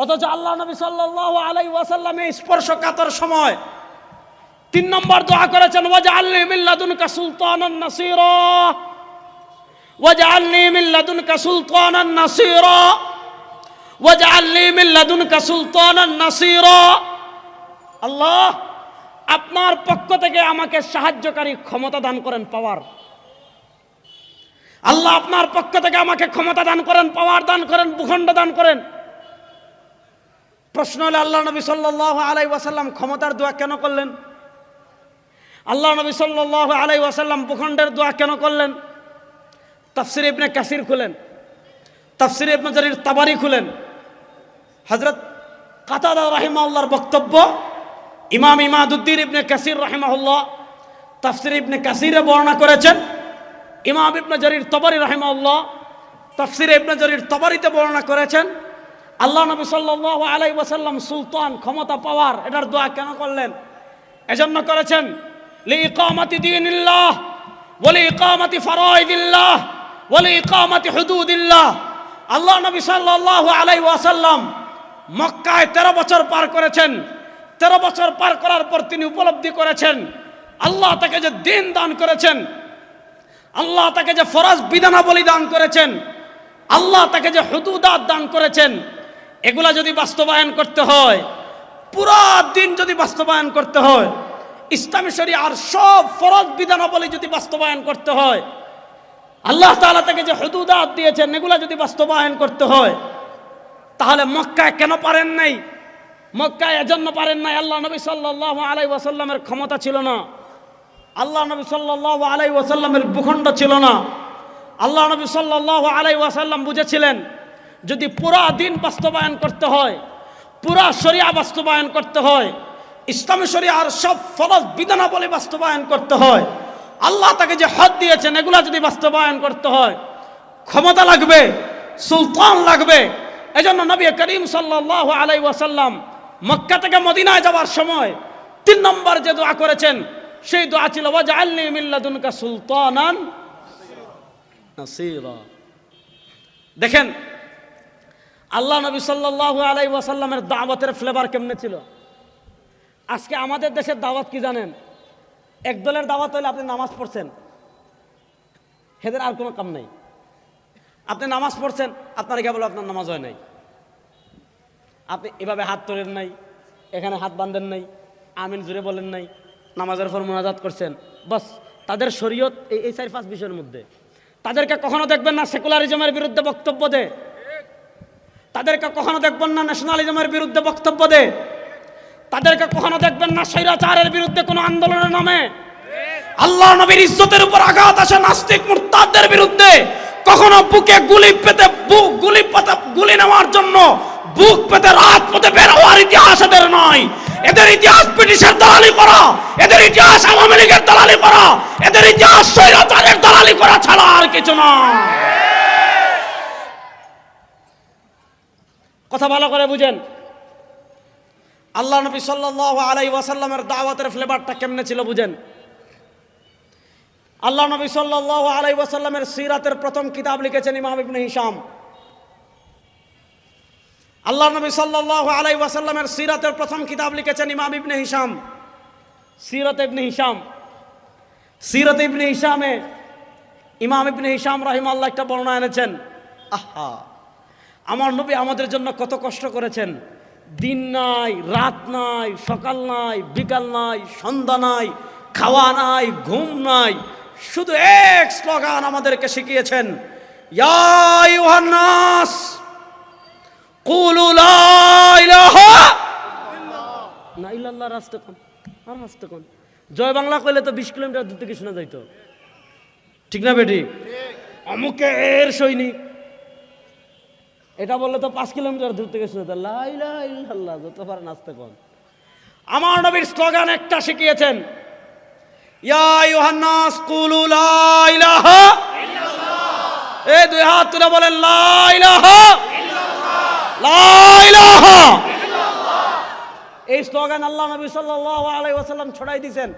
অথচ আল্লাহ নবী সাল্লাল্লাহু আলাইহি ওয়াসাল্লাম এই স্পর্শকাতর সময় 3 নম্বর দোয়া করেছেন, ওয়াজআলনি মিন লাদুনকা সুলতানান নাসীরা, ওয়াজআলনি মিন লাদুনকা সুলতানান নাসীরা, ওয়াজআলনি মিন লাদুনকা সুলতানান নাসীরা। আল্লাহ আপনার পক্ষ থেকে আমাকে সাহায্যকারী ক্ষমতা দান করেন, পাওয়ার। আল্লাহ আপনার পক্ষ থেকে আমাকে ক্ষমতা দান করেন, পাওয়ার দান করেন, ভূখণ্ড দান করেন। প্রশ্ন হলো, আল্লাহ নবী সাল্লাল্লাহু আলাইহি ওয়াসাল্লাম ক্ষমতার দোয়া কেন করলেন? আল্লাহ নবী সাল্লাল্লাহু আলাইহি ওয়াসাল্লাম ভূখণ্ডের দোয়া কেন করলেন? তাফসীর ইবনে কাসির খুলেন, তাফসীর ইবনে জারীর তাবারি খুলেন। হযরত কাতাদা রাহিমাহুল্লাহর বক্তব্য, ইমাম ইমাদউদ্দিন ইবনে কাসির রাহিমাহুল্লাহ তাফসীর ইবনে কাসিরে বর্ণনা করেছেন। ইমাম ইবনে জারীর তাবারি রাহিমাহুল্লাহ তাফসীর ইবনে জারীর তাবারিতে বর্ণনা করেছেন। আল্লাহ নবী সাল্লাল্লাহু আলাইহি ওয়াসাল্লাম সুলতান, ক্ষমতা, পাওয়ার, এটার দোয়া কেন করলেন? এজন্য করেছেন, লিইকামাতি দীনিল্লাহ ওয়া লিইকামাতি ফারাইদিল্লাহ ওয়া লিইকামাতি হুদুদিল্লাহ। আল্লাহ নবী সাল্লাল্লাহু আলাইহি ওয়াসাল্লাম মক্কায় 13 বছর পার করেছেন। 13 বছর পার করার পর তিনি উপলব্ধি করেছেন, আল্লাহ তাকে যে দ্বীন দান করেছেন, আল্লাহ তাকে যে ফরজ বিধানাবলী দান করেছেন, আল্লাহ তাকে যে হুদুদাত দান করেছেন, এগুলা যদি বাস্তবায়ন করতে হয়, পুরা দিন যদি বাস্তবায়ন করতে হয়, ইসলামী শরিয়ার সব ফরজ বিধানাবলী যদি বাস্তবায়ন করতে হয়, আল্লাহ তাআলা তাকে যে হুদুদাত দিয়েছেন, এগুলা যদি বাস্তবায়ন করতে হয়, তাহলে মক্কায় কেন পারেন নাই? মক্কায় এজন্য পারেন নাই, আল্লাহ নবী সাল্লাল্লাহু আলাইহি ওয়াসাল্লামের ক্ষমতা ছিল না, আল্লাহ নবী সাল্লাল্লাহু আলাইহি ওয়াসাল্লামের ভূখণ্ড ছিল না। আল্লাহ নবী সাল্লাল্লাহু আলাইহি ওয়াসাল্লাম বুঝেছিলেন, যদি পুরা দিন বাস্তবায়ন করতে হয়, পুরা শরিয়া বাস্তবায়ন করতে হয়, ইসলামী শরিয়ার সব ফরজ বিধানাবলী বাস্তবায়ন করতে হয়, আল্লাহ তাকে যে হদ দিয়েছেন এগুলা যদি বাস্তবায়ন করতে হয়, ক্ষমতা লাগবে, সুলতান লাগবে। এজন্য নবী করিম সাল্লাল্লাহু আলাইহি ওয়াসাল্লাম মক্কা থেকে মদিনায় যাওয়ার সময় 3 নম্বর যে দোয়া করেছেন, সেই দোয়া ছিল, ওয়াজআলনি মিন লাদুনকা সুলতানান নাসীরা। দেখেন আল্লাহ নবী সাল্লাল্লাহু আলাইহি ওয়াসাল্লামের দাওয়াতের ফ্লেভার কেমনে ছিল। আজকে আমাদের দেশের দাওয়াত কি জানেন? এক দলের দাওয়াত হইলে আপনি নামাজ পড়ছেন, এদের আর কোনো কাম নাই। আপনি নামাজ পড়ছেন, আপনার কেবল আপনার নামাজ হয় নাই, আপনি এভাবে হাত তোলেন নাই, এখানে হাত বাঁধেন নাই, আমিন জুড়ে বলেন নাই, নামাজের পর মুনাজাত করছেন, বাস। তাদের শরীয়ত এই 4-5 বিষয়ের মধ্যে। তাদেরকে কখনো দেখবেন না সেকুলারিজমের বিরুদ্ধে বক্তব্য দেয়, তাদেরকে কখনো দেখবেন না ন্যাশনালিজমের বিরুদ্ধে বক্তব্য দেয়, তাদেরকে কখনো দেখবেন না স্বৈরাচারের বিরুদ্ধে কোনো আন্দোলনের নামে। আল্লাহ নবীর ইজ্জতের উপর আঘাত আসে নাস্তিক মুরতাদদের বিরুদ্ধে, কখনো বুকে গুলি পেতে গুলি নেওয়ার জন্য বুক পেতে রাত পথে বের হওয়ার ইতিহাস এদের নয়। এদের ইতিহাস ব্রিটিশের দালালি করা, এদের ইতিহাস আওয়ামী লীগের দালালি করা, এদের ইতিহাস স্বৈরাচারের দালালি করা ছাড়া আর কিছু নয়। কথা ভালো করে বুঝেন। আল্লাহ নবী সাল্লাল্লাহু আলাইহি ওয়াসাল্লামের দাওয়াতের ফ্লেভারটা কেমনে ছিল বুঝেন। আল্লাহ নবী সাল্লাল্লাহু আলাইহি ওয়াসাল্লামের সিরাতের প্রথম কিতাব লিখেছেন ইমাম ইবনে হিশাম। আল্লাহ নবী সাল্লাল্লাহু আলাইহি ওয়াসাল্লামের সিরাতের প্রথম কিতাব লিখেছেন ইমাম ইবনে হিশাম, সিরাত ইবনে হিশাম। সিরাত ইবনে হিশামে ইমাম ইবনে হিশাম রাহিমাহুল্লাহ একটা বর্ণনা এনেছেন। আহা, আমার নবী আমাদের জন্য কত কষ্ট করেছেন। দিন নাই, রাত নাই, সকাল নাই, বিকাল নাই, সন্ধ্যা নাই, খাওয়া নাই, ঘুম নাই, শুধু এক স্লোগান আমাদেরকে শিখিয়েছেন, ইয়া আইয়ুহান নাস কুলু লা ইলাহা ইল্লাল্লাহ। রাস্তা কোন আর রাস্তা কোন জয় বাংলা কইলে তো 20 কিলোমিটার দূর থেকে শোনা যাইতো, ঠিক না বেটি? অমুকের সৈনিক এটা বললে তো 5 কিলোমিটার দূর থেকে শোনা যেত, লা ইলাহা ইল্লাল্লাহ যত পারে নাস্তে কোন। আমার নবীর স্লোগান একটা শিখিয়েছেন, ইয়া আইয়ুহান নাস কুলু লা ইলাহা ইল্লাল্লাহ। এই দুই হাত তুলে বলেন লা ইলাহা ইল্লাল্লাহ, লা ইলাহা ইল্লাল্লাহ। এই স্লোগান আল্লাহ নবী সাল্লাল্লাহু আলাইহি ওয়াসাল্লাম ছড়াই দিয়েছেন।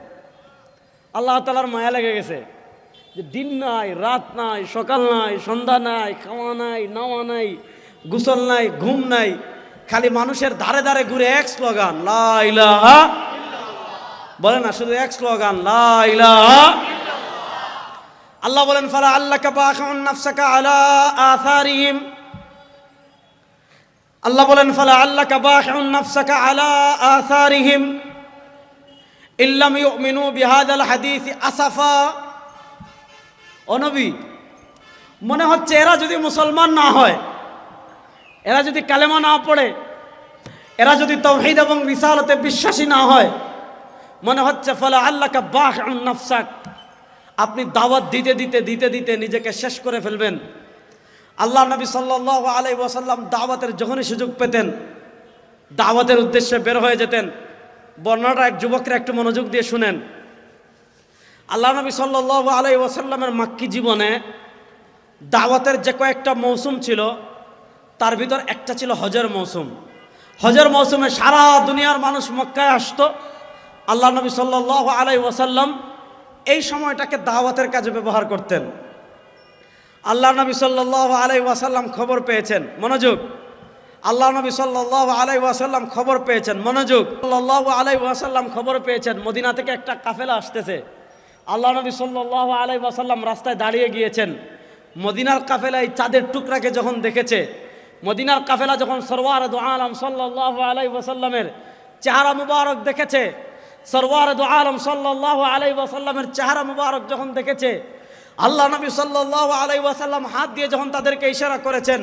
আল্লাহ তাআলার মায়া লেগে গেছে যে দিন নাই, রাত নাই, সকাল নাই, সন্ধ্যা নাই, খাওয়া নাই, নাওয়া নাই, গোসল নাই, ঘুম নাই, খালি মানুষের ধারে ধারে ঘুরে এক স্লোগান লা ইলাহা ইল্লাল্লাহ। বলে না শুধু এক স্লোগান লা ইলাহা ইল্লাল্লাহ। আল্লাহ বলেন ফালা আল্লাকা বাখিউন নাফসাকা আলা আথারিহিম। আল্লাহ বলেন ফালা আল্লাকা বাখিউন নাফসাকা আলা আথারিহিম ইল্লাম ইউমিনু বিহাযাল হাদিস আসাফা। ও নবী, মনে হচ্ছে এরা যদি মুসলমান না হয়, এরা যদি কালেমা না পড়ে, এরা যদি তাওহীদ এবং রিসালাতে বিশ্বাসী না হয়, মনে হচ্ছে ফালা আল্লাকা বাখিউন নাফসাক, আপনি দাওয়াত দিতে দিতে দিতে দিতে নিজেকে শেষ করে ফেলবেন। আল্লাহ নবী সাল্লাল্লাহু আলাইহি ওয়াসাল্লাম দাওয়াতের যখনই সুযোগ পেতেন দাওয়াতের উদ্দেশ্যে বের হয়ে যেতেন। বর্ণনাটা এক যুবকরা একটু মনোযোগ দিয়ে শুনেন। আল্লাহ নবী সাল্লাল্লাহু আলাইহি ওয়াসাল্লামের মাক্কি জীবনে দাওয়াতের যে কয়েকটা মৌসুম ছিল তার ভিতর একটা ছিল হজের মৌসুম। হজের মৌসুমে সারা দুনিয়ার মানুষ মক্কায় আসতো। আল্লাহ নবী সাল্লাল্লাহু আলাইহি ওয়াসাল্লাম এই সময়টাকে দাওয়াতের কাজে ব্যবহার করতেন। আল্লাহ নবী সাল্লাল্লাহু আলাইহি ওয়াসাল্লাম খবর পেয়েছেন, মনোযোগ, আল্লাহ নবী সাল্লাল্লাহু আলাইহি ওয়াসাল্লাম খবর পেয়েছেন, মনোযোগ, সাল্লাল্লাহু আলাইহি ওয়াসাল্লাম খবর পেয়েছেন মদিনা থেকে একটা কাফেলা আসতেছে। আল্লাহ নবী সাল্লাল্লাহু আলাইহি ওয়াসাল্লাম রাস্তায় দাঁড়িয়ে গিয়েছেন। মদিনার কাফেলা এই চাঁদের টুকরাকে যখন দেখেছে, মদিনার কাফেলা যখন সরওয়ারে দু আলম সাল্লাল্লাহু আলাইহি ওয়াসাল্লামের চেহারা মুবারক দেখেছে, সরওয়ারে দু আলম সাল্লাল্লাহু আলাইহি ওয়াসাল্লামের চেহারা মুবারক যখন দেখেছে, আল্লাহ নবী সাল্লাল্লাহু আলাইহি ওয়াসাল্লাম হাত দিয়ে যখন তাদেরকে ইশারা করেছেন,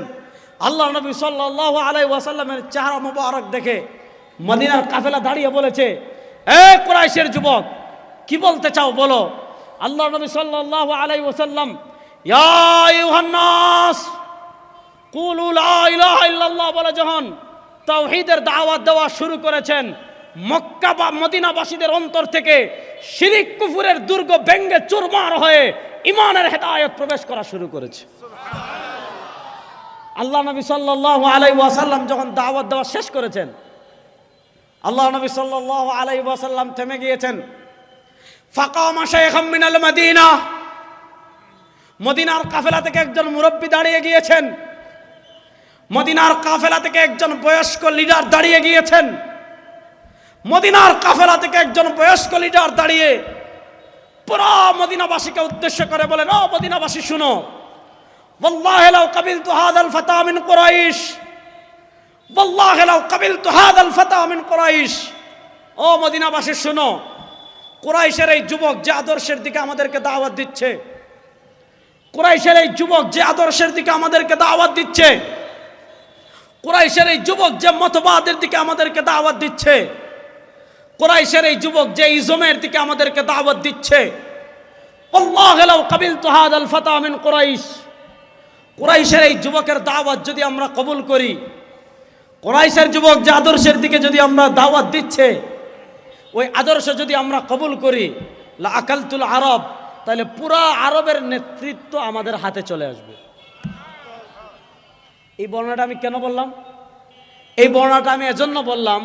আল্লাহ নবী সাল্লাল্লাহু আলাইহি ওয়াসাল্লামের চেহারা মুবারক দেখে মদিনার কাফেলা দাঁড়িয়ে বলেছে, এ কুরাইশের যুবক, কি বলতে চাও বলো। আল্লাহ নবী সাল্লাল্লাহু আলাইহি ওয়াসাল্লাম ইয়া আইয়ুহান নাস কুলু লা ইলাহা ইল্লাল্লাহ বলে যখন তাওহীদের দাওয়াত দেওয়া শুরু করেছেন, মক্কা বা মদিনাবাসীদের অন্তর থেকে শিরিক কুফরের দুর্গ ভেঙ্গে চুরমার হয়ে ঈমানের হেদায়েত প্রবেশ করা শুরু করেছে। আল্লাহ নবী সাল্লাল্লাহু আলাইহি ওয়াসাল্লাম যখন দাওয়াত দেওয়া শেষ করেছেন, আল্লাহ নবী সাল্লাল্লাহু আলাইহি ওয়াসাল্লাম থেমে গিয়েছেন। ফাকামা শাইখাম মিনাল মদিনা, মদিনার কাফেলা থেকে একজন মুরব্বী দাঁড়িয়ে গিয়েছেন। মদিনার কাফেলা থেকে একজন বয়স্ক লিডার দাঁড়িয়ে গিয়েছেন। মদিনার কাফেলা থেকে একজন বয়স্ক লিডার দাঁড়িয়ে পুরো মদিনাবাসীকে উদ্দেশ্য করে বলেন, ও মদিনাবাসী শুনো, ওয়াল্লাহি লাউ কাবিলতু হাযাল ফাতা মিন কুরাইশ, ওয়াল্লাহি লাউ কাবিলতু হাযাল ফাতা মিন কুরাইশ। ও মদিনাবাসী শুনো, কুরাইশের এই যুবক যে আদর্শের দিকে আমাদেরকে দাওয়াত দিচ্ছে, কুরাইশের এই যুবক যে আদর্শের দিকে আমাদেরকে দাওয়াত দিচ্ছে, কুরাইশের এই যুবক যে মতবাদের দিকে আমাদেরকে দাওয়াত দিচ্ছে, কুরাইশের এই যুবক যে ইজমের দিকে আমাদেরকে দাওয়াত দিচ্ছে, আল্লাহু লাউ কাবিলতু হাদাল ফাতা মিন কুরাইশ, কুরাইশের এই যুবকের দাওয়াত যদি আমরা কবুল করি, কুরাইশের যুবক যে আদর্শের দিকে যদি আমরা দাওয়াত দিচ্ছে, ওই আদর্শ যদি আমরা কবুল করি, লা আকালতুল আরব, তাহলে পুরা আরবের নেতৃত্ব আমাদের হাতে চলে আসবে। এই বর্ণনাটা আমি কেন বললাম? এই বর্ণনাটা আমি এজন্য বললাম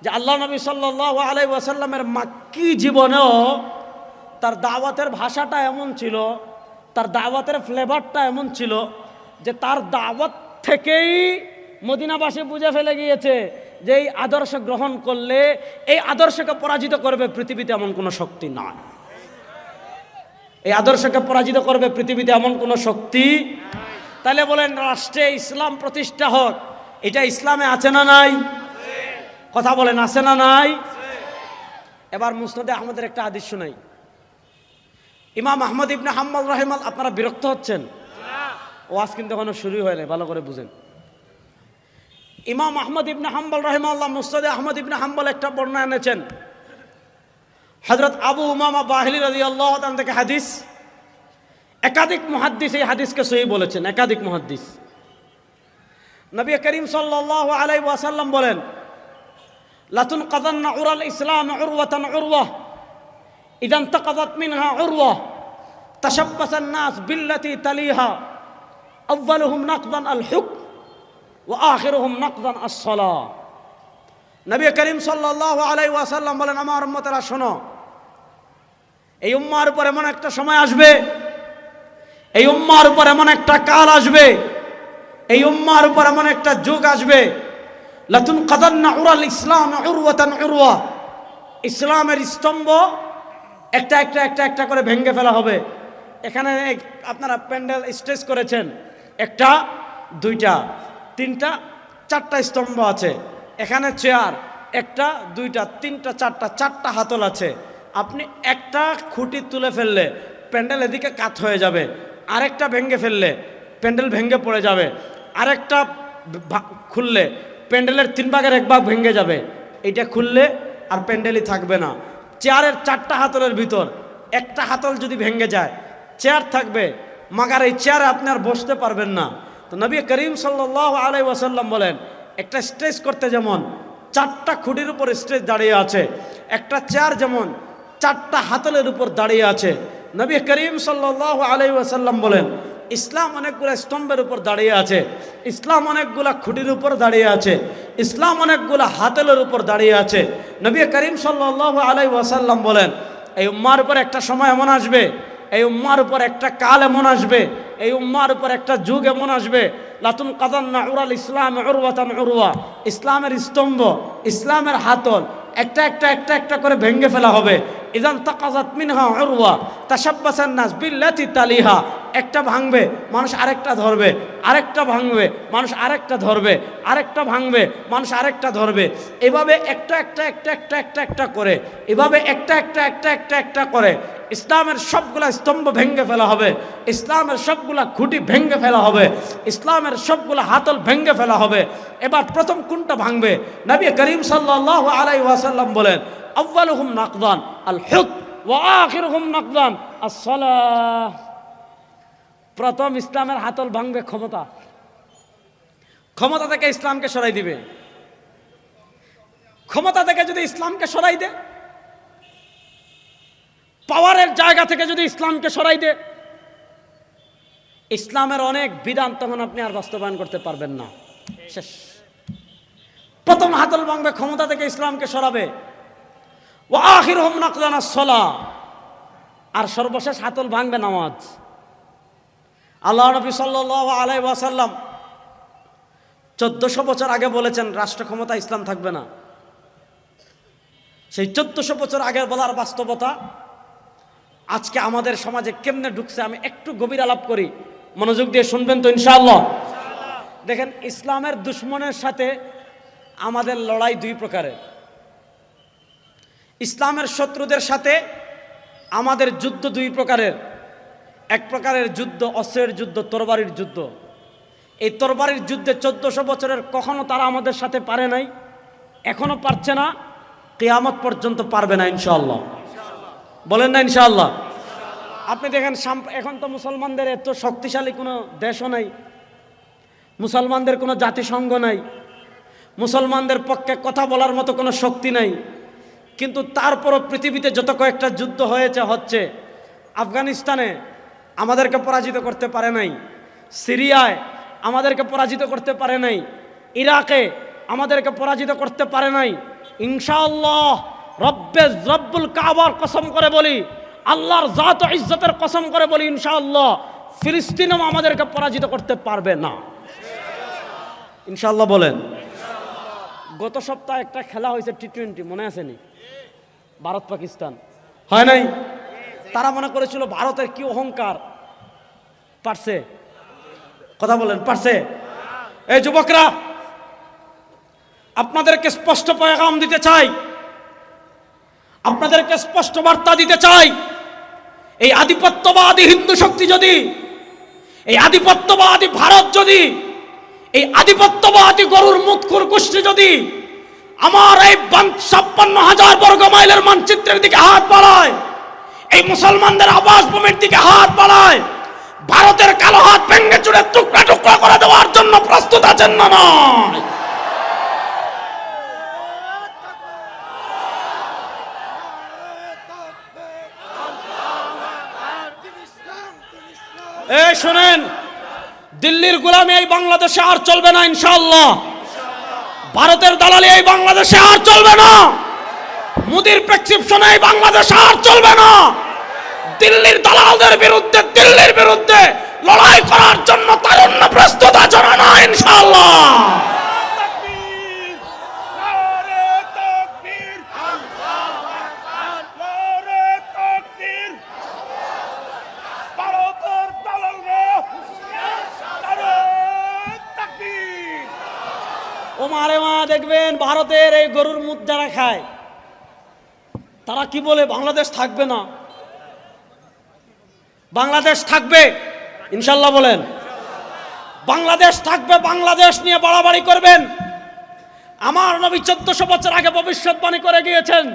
যে আল্লাহ নবী সাল্লাল্লাহু আলাইহি ওয়াসাল্লামের মাক্কি জীবনেও তার দাওয়াতের ভাষাটা এমন ছিল, তার দাওয়াতের ফ্লেভারটা এমন ছিল যে তার দাওয়াত থেকেই মদিনাবাসী বুঝে ফেলে গিয়েছে যে এই আদর্শ গ্রহণ করলে এই আদর্শকে পরাজিত করবে পৃথিবীতে এমন কোনো শক্তি নাই। এই আদর্শকে পরাজিত করবে পৃথিবীতে এমন কোনো শক্তি। তাহলে বলেন রাষ্ট্রে ইসলাম প্রতিষ্ঠা হোক, এটা ইসলামে আছে না নাই? কথা বলেন, আছে না নাই? এবার মুসনাদে আহমদের একটা হাদিস শোনাই। ইমাম আহমদ ইবনে হাম্বল রাহিমাহুল্লাহ, আপনারা বিরক্ত হচ্ছেন? ওয়াজ কিন্তু এখনো শুরু হয় নাই, ভালো করে বুঝেন। ইমাম আহমদ ইবনে হাম্বল রাহিমাহুল্লাহ মুসনাদে আহমদ ইবনে হাম্বল একটা বর্ণনা এনেছেন হযরত আবু উমামা বাহিলি রাদিয়াল্লাহু তাআলা থেকে হাদিস। একাধিক মুহাদ্দিস এই হাদিসকে সহিহ বলেছেন, একাধিক মুহাদ্দিস। নবী করিম সাল্লাল্লাহু আলাইহি ওয়াসাল্লাম বলেন, লাতুন কাযান্না উরাল ইসলাম উরওয়াতান উরওয়া ইদান তাকাযাত মিনহা উরওয়া তাশাব্বাসান নাস বিল্লাতি তালিহা আউয়ালুহুম নাকদান আল হুকম ওয়া আখিরুহুম নাকদান আস-সালাহ। নবী করিম সাল্লাল্লাহু আলাইহি ওয়াসাল্লাম বলেন, আমার উম্মতেরা শোনো, এই উম্মার উপর এমন একটা সময় আসবে, এই উম্মার উপর এমন একটা কাল আসবে, এই উম্মার উপর এমন একটা যুগ আসবে, লাতুন কাযান্না উরাল ইসলাম উরওয়াতান উরওয়া, ইসলামের স্তম্ভ একটা একটা একটা একটা করে ভেঙে ফেলা হবে। এখানে আপনারা প্যান্ডেল স্টেজ করেছেন, একটা, দুইটা, তিনটা, চারটা স্তম্ভ আছে। এখানে চেয়ার একটা, দুইটা, তিনটা, চারটা, চারটা হাতল আছে। আপনি একটা খুঁটি তুলে ফেললে প্যান্ডেল এদিকে কাত হয়ে যাবে, আরেকটা ভেঙে ফেললে প্যান্ডেল ভেঙে পড়ে যাবে, আরেকটা খুললে প্যান্ডেলের 3 ভাগের 1 ভাগ ভেঙে যাবে। এইটা খুললে আর প্যান্ডেলই থাকবে না। চেয়ারের 4টা হাতলের ভিতর একটা হাতল যদি ভেঙে যায়, চেয়ার থাকবে মাগার এই চেয়ারে আপনি আর বসতে পারবেন না। তো নবী করিম সাল্লাল্লাহু আলাইহি ওয়াসাল্লাম বলেন, একটা স্টেজ করতে যেমন 4টা খুঁটির উপর স্টেজ দাঁড়িয়ে আছে, একটা চেয়ার যেমন 4টা হাতলের উপর দাঁড়িয়ে আছে। নবী করিম সাল্লাল্লাহু আলাইহি ওয়াসাল্লাম বলেন, ইসলাম অনেকগুলো স্তম্ভের উপর দাঁড়িয়ে আছে, ইসলাম অনেকগুলো খুঁটির উপর দাঁড়িয়ে আছে, ইসলাম অনেকগুলো হাতলের উপর দাঁড়িয়ে আছে। নবী করিম সাল্লাল্লাহু আলাইহি ওয়াসাল্লাম বলেন, এই উম্মার উপর একটা সময় এমন আসবে, এই উম্মার উপর একটা কাল এমন আসবে, এই উম্মার উপর একটা যুগ এমন আসবে, লাতুন কাযান্না উরাল ইসলাম উরওয়াতান উরওয়া, ইসলামের স্তম্ভ, ইসলামের হাতল একটা একটা একটা একটা করে ভেঙে ফেলা হবে। ইদান তাকাযাত মিনহা উরওয়া তাশাব্বাসান নাস বিল্লাতি তালিহা, একটা ভাঙবে মানুষ আরেকটা ধরবে, আরেকটা ভাঙবে মানুষ আরেকটা ধরবে, আরেকটা ভাঙবে মানুষ আরেকটা ধরবে। এভাবে একটা একটা একটা একটা একটা একটা করে, এভাবে একটা একটা একটা একটা একটা করে ইসলামের সবগুলা স্তম্ভ ভেঙে ফেলা হবে, ইসলামের সবগুলা খুঁটি ভেঙে ফেলা হবে, ইসলামের সবগুলা হাতল ভেঙে ফেলা হবে। এবার প্রথম কোনটা ভাঙবে? নবী করিম সাল্লাল্লাহু আলাইহি ওয়াসাল্লাম বলেন, আউয়ালুহুম নাকদান আল হুকম ওয়া আখিরুহুম নাকদান আস-সালাহ। প্রথম ইসলামের হাতল ভাঙবে ক্ষমতা, ক্ষমতা থেকে ইসলামকে সরাই দিবে। ক্ষমতা থেকে যদি ইসলামকে সরাই দে, পাওয়ারের জায়গা থেকে যদি ইসলামকে সরাই দে, ইসলামের অনেক বিধান তখন আপনি আর বাস্তবায়ন করতে পারবেন না, শেষ। প্রথম হাতল ভাঙবে ক্ষমতা থেকে ইসলামকে সরাবে, ওয়া আখিরুহুম নাকদান আস-সালাহ, আর সর্বশেষ হাতল ভাঙবে নামাজ। আল্লাহ নবী সাল্লাল্লাহু আলাইহি ওয়াসাল্লাম 1400 বছর আগে বলেছেন রাষ্ট্র ক্ষমতা ইসলাম থাকবে না। সেই 1400 বছর আগের বলার বাস্তবতা আজকে আমাদের সমাজে কেমনে ঢুকছে আমি একটু গভীর আলাপ করি, মনোযোগ দিয়ে শুনবেন তো ইনশাআল্লাহ। দেখেন, ইসলামের দুশমনের সাথে আমাদের লড়াই 2 প্রকারের। ইসলামের শত্রুদের সাথে আমাদের যুদ্ধ 2 প্রকারের। এক প্রকারের যুদ্ধ অস্ত্রের যুদ্ধ, তরবারির যুদ্ধ। এই তরবারির যুদ্ধে 1400 বছরের কখনো তারা আমাদের সাথে পারে নাই, এখনো পারছে না, কিয়ামত পর্যন্ত পারবে না ইনশাআল্লাহ। বলেন না ইনশাআল্লাহ? আপনি দেখেন এখন তো মুসলমানদের এত শক্তিশালী কোনো দেশও নাই, মুসলমানদের কোনো জাতিসংঘ নাই, মুসলমানদের পক্ষে কথা বলার মতো কোনো শক্তি নাই। কিন্তু তারপরও পৃথিবীতে যত কয়েকটা যুদ্ধ হচ্ছে, আফগানিস্তানে আমাদেরকে পরাজিত করতে পারে নাই, সিরিয়ায় আমাদেরকে পরাজিত করতে পারে নাই, ইরাকে আমাদেরকে পরাজিত করতে পারে নাই। ইনশাআল্লাহ রব্বুল কাবার কসম করে বলি, আল্লাহর জাত ও ইজ্জতের কসম করে বলি, ইনশাআল্লাহ ফিলিস্তিনও আমাদেরকে পরাজিত করতে পারবে না। ইনশাআল্লাহ বলেন। গত সপ্তাহে একটা খেলা হয়েছে টি-20, মনে আছে নি? ভারত পাকিস্তান হয় নাই? তারা মনে করেছিল ভারতের কি অহংকার, পারছে? কথা বলেন, পারছে? এই যুবকরা, আপনাদেরকে স্পষ্ট পয়গাম দিতে চাই, আপনাদেরকে স্পষ্ট বার্তা দিতে চাই। এই আধিপত্যবাদী হিন্দু শক্তি যদি, এই আধিপত্যবাদী ভারত যদি, এই আধিপত্যবাদী গরুর মুখখুর গোষ্ঠী যদি আমার এই 56,000 বর্গ মাইলের মানচিত্রের দিকে হাত বাড়ায়, এই মুসলমানদের আবাস ভূমির দিকে হাত বাড়ায়, ভারতের কালো হাত ভেঙে চুরে টুকরা টুকরা করে দেওয়ার জন্য প্রস্তুত আছেন না নয়? এই শুনেন, দিল্লির গোলামি এই বাংলাদেশে আর চলবে না ইনশাআল্লাহ। ভারতের দালালি এই বাংলাদেশে আর চলবে না। মোদির প্রেসক্রিপশনে এই বাংলাদেশে আর চলবে না। দিল্লির দালালদের বিরুদ্ধে, দিল্লির বিরুদ্ধে লড়াই করার জন্য তারুণ্য প্রস্তুত আছে না ইনশাআল্লাহ? ওমারে মা, দেখবেন ভারতের এই গরুর মুখ যারা খায় তারা কি বলে, বাংলাদেশ থাকবে না। বাংলাদেশ থাকবে ইনশাআল্লাহ বলেন। বাংলাদেশ থাকবে, বাংলাদেশ নিয়ে বাড়াবাড়ি করবেন। আমার নবী 1400 বছর আগে ভবিষ্যৎবাণী করে গিয়েছেন,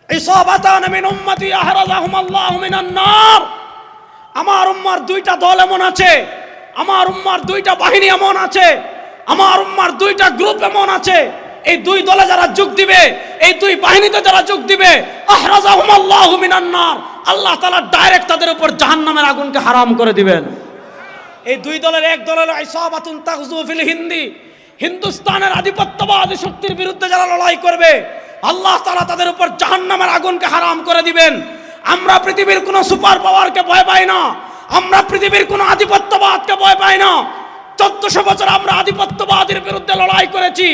ইসাবাতান মিন উম্মতি আহরাজাহুমুল্লাহু মিনান নার। আমার উম্মার দুইটা দল এমন আছে, আমার উম্মার দুইটা বাহিনী এমন আছে, আমার উম্মার দুইটা গ্রুপ এমন আছে, এই দুই দলে যারা যোগ দিবে, এই দুই বাহিনীতে যারা যোগ দিবে, আহরাজাহুমুল্লাহু মিনান নার, আল্লাহ তাআলা ডাইরেক্ট তাদের উপর জাহান্নামের আগুনকে হারাম করে দিবেন। এই দুই দলের এক দল হলো ইসাবাতুন তাগজু ফিল হিন্দি, হিন্দুস্তানের আধিপত্যবাদী শক্তির বিরুদ্ধে যারা লড়াই করবে, আল্লাহ তাআলা তাদের উপর জাহান্নামের আগুনকে হারাম করে দিবেন। আমরা পৃথিবীর কোনো সুপার পাওয়ারকে ভয় পাই না, আমরা পৃথিবীর কোনো আধিপত্যবাদকে ভয় পাই না। 1400 বছর আমরা আধিপত্যবাদের বিরুদ্ধে লড়াই করেছি,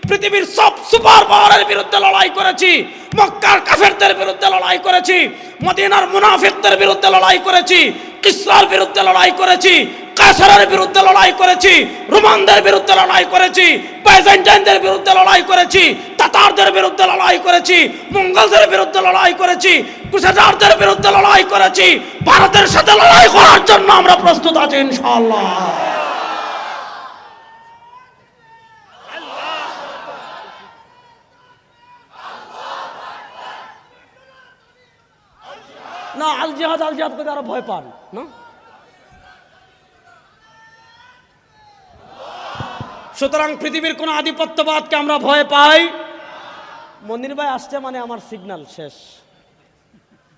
পৃথিবীর সব সুপার পাওয়ারের বিরুদ্ধে লড়াই করেছি, মক্কার কাফেরদের বিরুদ্ধে লড়াই করেছি, মদিনার মুনাফিকদের বিরুদ্ধে লড়াই করেছি, কিসরার বিরুদ্ধে লড়াই করেছি, কায়সারের বিরুদ্ধে লড়াই করেছি, রোমানদের বিরুদ্ধে লড়াই করেছি, বাইজেন্টাইনদের বিরুদ্ধে লড়াই করেছি, তাতারদের বিরুদ্ধে লড়াই করেছি, মঙ্গলদের বিরুদ্ধে লড়াই করেছি, ক্রুসেডারদের বিরুদ্ধে লড়াই করেছি। ভারতের সাথে লড়াই করার জন্য আমরা প্রস্তুত আছি ইনশাআল্লাহ। না, আল জিহাদ করে আরো ভয় পান না। সুতরাং পৃথিবীর কোন আধিপত্যবাদকে আমরা ভয় পাই। মন্দির ভাই আসছে মানে আমার সিগন্যাল শেষ,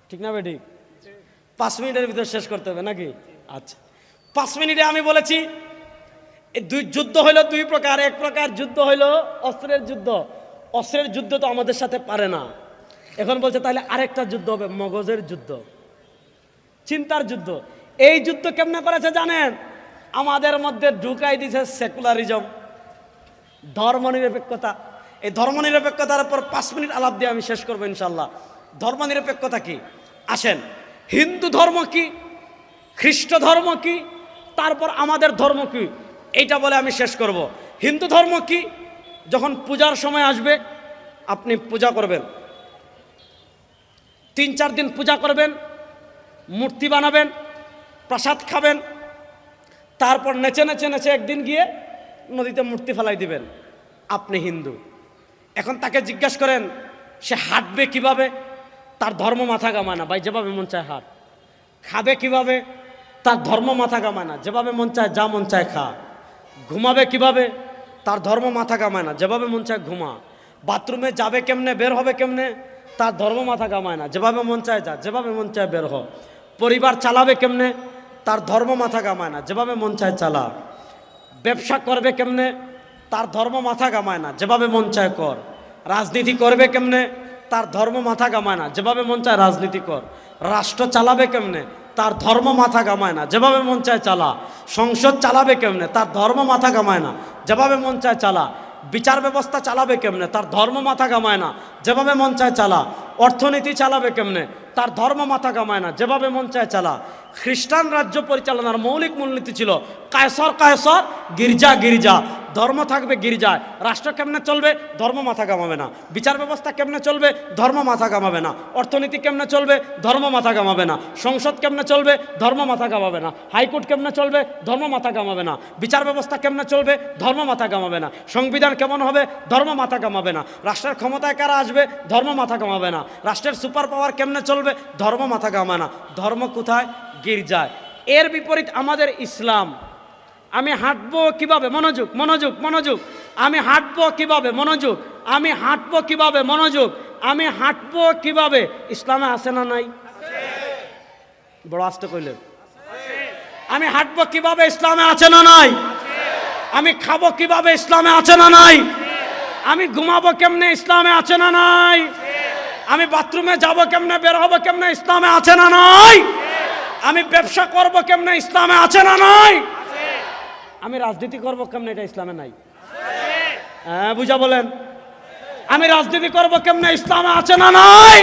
ঠিক না বেটি? 5 মিনিটের ভিতর শেষ করতে হবে নাকি? আচ্ছা, 5 মিনিটে আমি বলেছি এই দুই যুদ্ধ হইল দুই প্রকার। এক প্রকার যুদ্ধ হইল অস্ত্রের যুদ্ধ, অস্ত্রের যুদ্ধ তো আমাদের সাথে পারে না। এখন বলছে তাহলে আরেকটা যুদ্ধ হবে, মগজের যুদ্ধ, চিন্তার যুদ্ধ। এই যুদ্ধ কেমনে করেছে জানেন? আমাদের মধ্যে ঢুকাই দিছে সেকুলারিজম, ধর্মনিরপেক্ষতা। এই ধর্মনিরপেক্ষতার উপর 5 মিনিট আলাপ দিয়ে আমি শেষ করবো ইনশাল্লাহ। ধর্মনিরপেক্ষতা কি? আসেন, হিন্দু ধর্ম কি, খ্রিস্ট ধর্ম কি, তারপর আমাদের ধর্ম কি, এইটা বলে আমি শেষ করব। হিন্দু ধর্ম কি? যখন পূজার সময় আসবে আপনি পূজা করবেন, 3-4 দিন পূজা করবেন, মূর্তি বানাবেন, প্রসাদ খাবেন, তারপর নেচে নেচে নেচে একদিন গিয়ে নদীতে মূর্তি ফেলাই দিবেন, আপনি হিন্দু। এখন তাকে জিজ্ঞাসা করেন সে হাঁটবে কিভাবে? তার ধর্ম মাথা কামায় না ভাই, যেভাবে মন চায় হাঁট। খাবে কিভাবে? তার ধর্ম মাথা কামায় না, যেভাবে মন চায় যা মন চায় খা। ঘুমাবে কিভাবে? তার ধর্ম মাথা কামায় না, যেভাবে মন চায় ঘুমা। বাথরুমে যাবে কেমনে, বের হবে কেমনে, তার ধর্ম মাথা কামায় না, যেভাবে মন চায় যা, যেভাবে মন চায় বের হ। পরিবার চালাবে কেমনে, তার ধর্ম মাথা কামায় না, যেভাবে মন চায় চালা। ব্যবসা করবে কেমনে, তার ধর্ম মাথা কামায় না, যেভাবে মন চায় কর। রাজনীতি করবে কেমনে, তার ধর্ম মাথা কামায় না, যেভাবে মন চায় রাজনীতি কর। রাষ্ট্র চালাবে কেমনে, তার ধর্ম মাথা কামায় না, যেভাবে মন চায় চালা। সংসদ চালাবে কেমনে, তার ধর্ম মাথা কামায় না, যেভাবে মন চায় চালা। বিচার ব্যবস্থা চালাবে কেমনে, তার ধর্ম মাথা কামায় না, যেভাবে মন চায় চালা। অর্থনীতি চালাবে কেমনে, তার ধর্ম মাথা কামায় না, যেভাবে মন চায় চালা। খ্রিস্টান রাজ্য পরিচালনার মৌলিক মূলনীতি ছিল কায়সর কায়সর, গির্জা গির্জা। ধর্ম থাকবে গির্জায়। রাষ্ট্র কেমনে চলবে, ধর্ম মাথা কামাবে না। বিচার ব্যবস্থা কেমনে চলবে, ধর্ম মাথা কামাবে না। অর্থনীতি কেমনে চলবে, ধর্ম মাথা কামাবে না। সংসদ কেমনে চলবে, ধর্ম মাথা কামাবে না। হাইকোর্ট কেমনে চলবে, ধর্ম মাথা কামাবে না। বিচার ব্যবস্থা কেমনে চলবে, ধর্ম মাথা কামাবে না। সংবিধান কেমন হবে, ধর্ম মাথা কামাবে না। রাষ্ট্রের ক্ষমতায় কারা আসবে, ধর্ম মাথা কামাবে না। রাষ্ট্রের সুপার পাওয়ার কেমনে চলবে, ধর্ম মাথা কামায় না। ধর্ম কোথায়, গির্জায়। এর বিপরীত আমাদের ইসলাম। আমি হাঁটবো কিভাবে, মনোযোগ মনোযোগ মনোযোগ। আমি হাঁটবো কিভাবে, মনোযোগ। আমি হাঁটবো কিভাবে, মনোযোগ। আমি হাঁটবো কিভাবে, ইসলামে আছে না নাই? বড় আস্তে কইলেন। আমি হাঁটবো কিভাবে, ইসলামে আছে না নাই? আমি খাবো কিভাবে, ইসলামে আছে না নাই? আমি ঘুমাবো কেমনে, ইসলামে আছে না নাই? আমি বাথরুমে যাবো কেমনে, বের হবো কেমনে, ইসলামে আছে না নাই? আমি ব্যবসা করবো কেমনে, ইসলামে আছে না নাই? আমি রাজনীতি করবো কেমনে, এটা ইসলামে নাই? হ্যাঁ বুঝা বলেন। আমি রাজনীতি করবো কেমনে, ইসলামে আছে না নাই?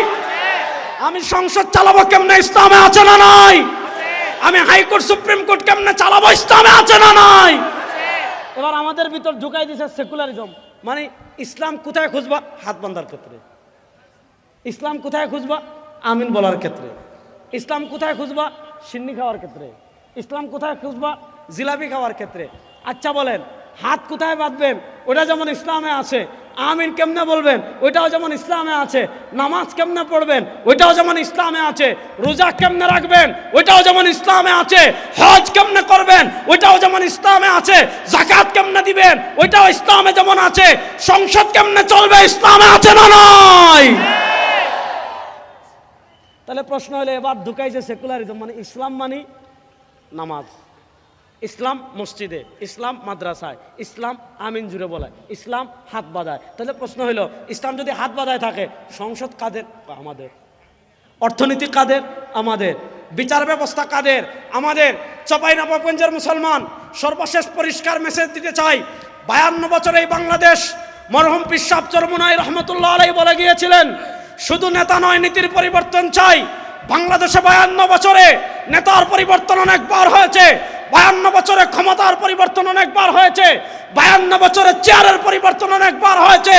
আমি সংসদ চালাবো কেমনে, ইসলামে আছে না নাই? আমি হাইকোর্ট সুপ্রিম কোর্ট কেমনে চালাবো, ইসলামে আছে না নাই? এবার আমাদের ভিতর ঢুকাই দিছে সেকুলারিজম। মানে ইসলাম কোথায় খুঁজবা, হাত বাঁধার ক্ষেত্রে। ইসলাম কোথায় খুঁজবা, আমিন বলার ক্ষেত্রে। ইসলাম কোথায় খুঁজবা, সিন্নি খাওয়ার ক্ষেত্রে। ইসলাম কোথায় খুঁজবা, জিলাপি খাওয়ার ক্ষেত্রে। আচ্ছা বলেন, হাত কোথায় বাঁধবেন, ওটা যেমন ইসলামে আছে। আমিন কেমনে বলবেন, ওইটাও যেমন ইসলামে আছে। নামাজ কেমনে পড়বেন, ওইটাও যেমন ইসলামে আছে। রোজা কেমনে রাখবেন, ওইটাও যেমন ইসলামে আছে। হজ কেমনে করবেন, ওইটাও যেমন ইসলামে আছে। যাকাত কেমনে দিবেন, ওইটাও ইসলামে যেমন আছে। সংসদ কেমনে চলবে, ইসলামে আছে না নাই? তাহলে প্রশ্ন হলো, এবার ঢুকাইছে সেকুলারিজম। মানে ইসলাম মানে নামাজ, ইসলাম মসজিদে, ইসলাম মাদ্রাসায়, ইসলাম আমিন জুড়ে বলায়, ইসলাম হাত বাঁধায়। তাহলে প্রশ্ন হইল, ইসলাম যদি হাত বাঁধায় থাকে, সংসদ কাদের, আমাদের। অর্থনীতি কাদের, আমাদের। বিচার ব্যবস্থা কাদের, আমাদের। চাঁপাইনবাবগঞ্জের মুসলমান সর্বশেষ পরিষ্কার মেসেজ দিতে চাই। 52 বছর এই বাংলাদেশ, মরহুম পীর সাহেব চরমুনাই রহমতুল্লাহ আলাইহি বলে গিয়েছিলেন, শুধু নেতা নয়, নীতির পরিবর্তন চাই। বাংলাদেশে 52 বছরে নেতার পরিবর্তন অনেকবার হয়েছে। 52 বছরে ক্ষমতার পরিবর্তন অনেকবার হয়েছে। 52 বছরে চেয়ারের পরিবর্তন অনেকবার হয়েছে।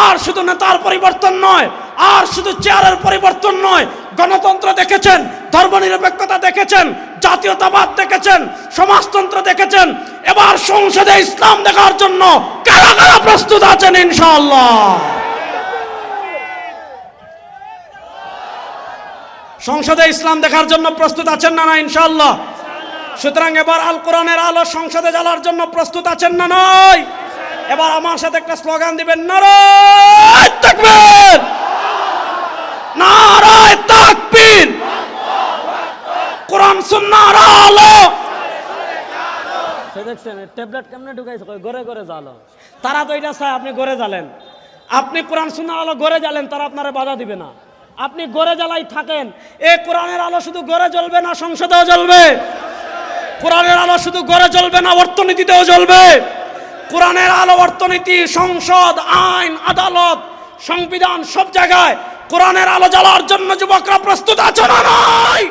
আর শুধু নেতার পরিবর্তন নয়, আর শুধু চেয়ারের পরিবর্তন নয়, গণতন্ত্র দেখেছেন, ধর্মনিরপেক্ষতা দেখেছেন, জাতীয়তাবাদ দেখেছেন, সমাজতন্ত্র দেখেছেন। এবার সংসদে ইসলাম দেখার জন্য কারা কারা প্রস্তুত আছেন ইনশাআল্লাহ? সংসদে ইসলাম দেখার জন্য প্রস্তুত আছেন না না ইনশাআল্লাহ? সুতরাং এবার আল কোরআনের আলো সংসদে জ্বালার জন্য প্রস্তুত আছেন না নয়? এবার আমার সাথে একটা স্লোগান দিবেন, নারায়ে তাকবীর, নারায়ে তাকবীর, কোরআন সুন্নাহর আলো। দেখছেন ট্যাবলেট কেমনে ঢুকাইছে, ঘরে ঘরে জ্বালো। তারা তো এটা চায় আপনি ঘরে জ্বালেন। আপনি কোরআন সুন্নাহর আলো ঘরে জ্বালেন, তারা আপনারা বাধা দিবে না। আপনি ঘরে জ্বালাই থাকেন। এই কোরআনের আলো শুধু ঘরে জ্বলবে না, সংসদেও জ্বলবে। কোরআনের আলো শুধু ঘরে জ্বলবে না, অর্থনীতিতেও জ্বলবে। কোরআনের আলো অর্থনীতি, সংসদ, আইন, আদালত, সংবিধান, সব জায়গায় কোরআনের আলো জ্বালার জন্য যুবকরা প্রস্তুত আছে না নয়?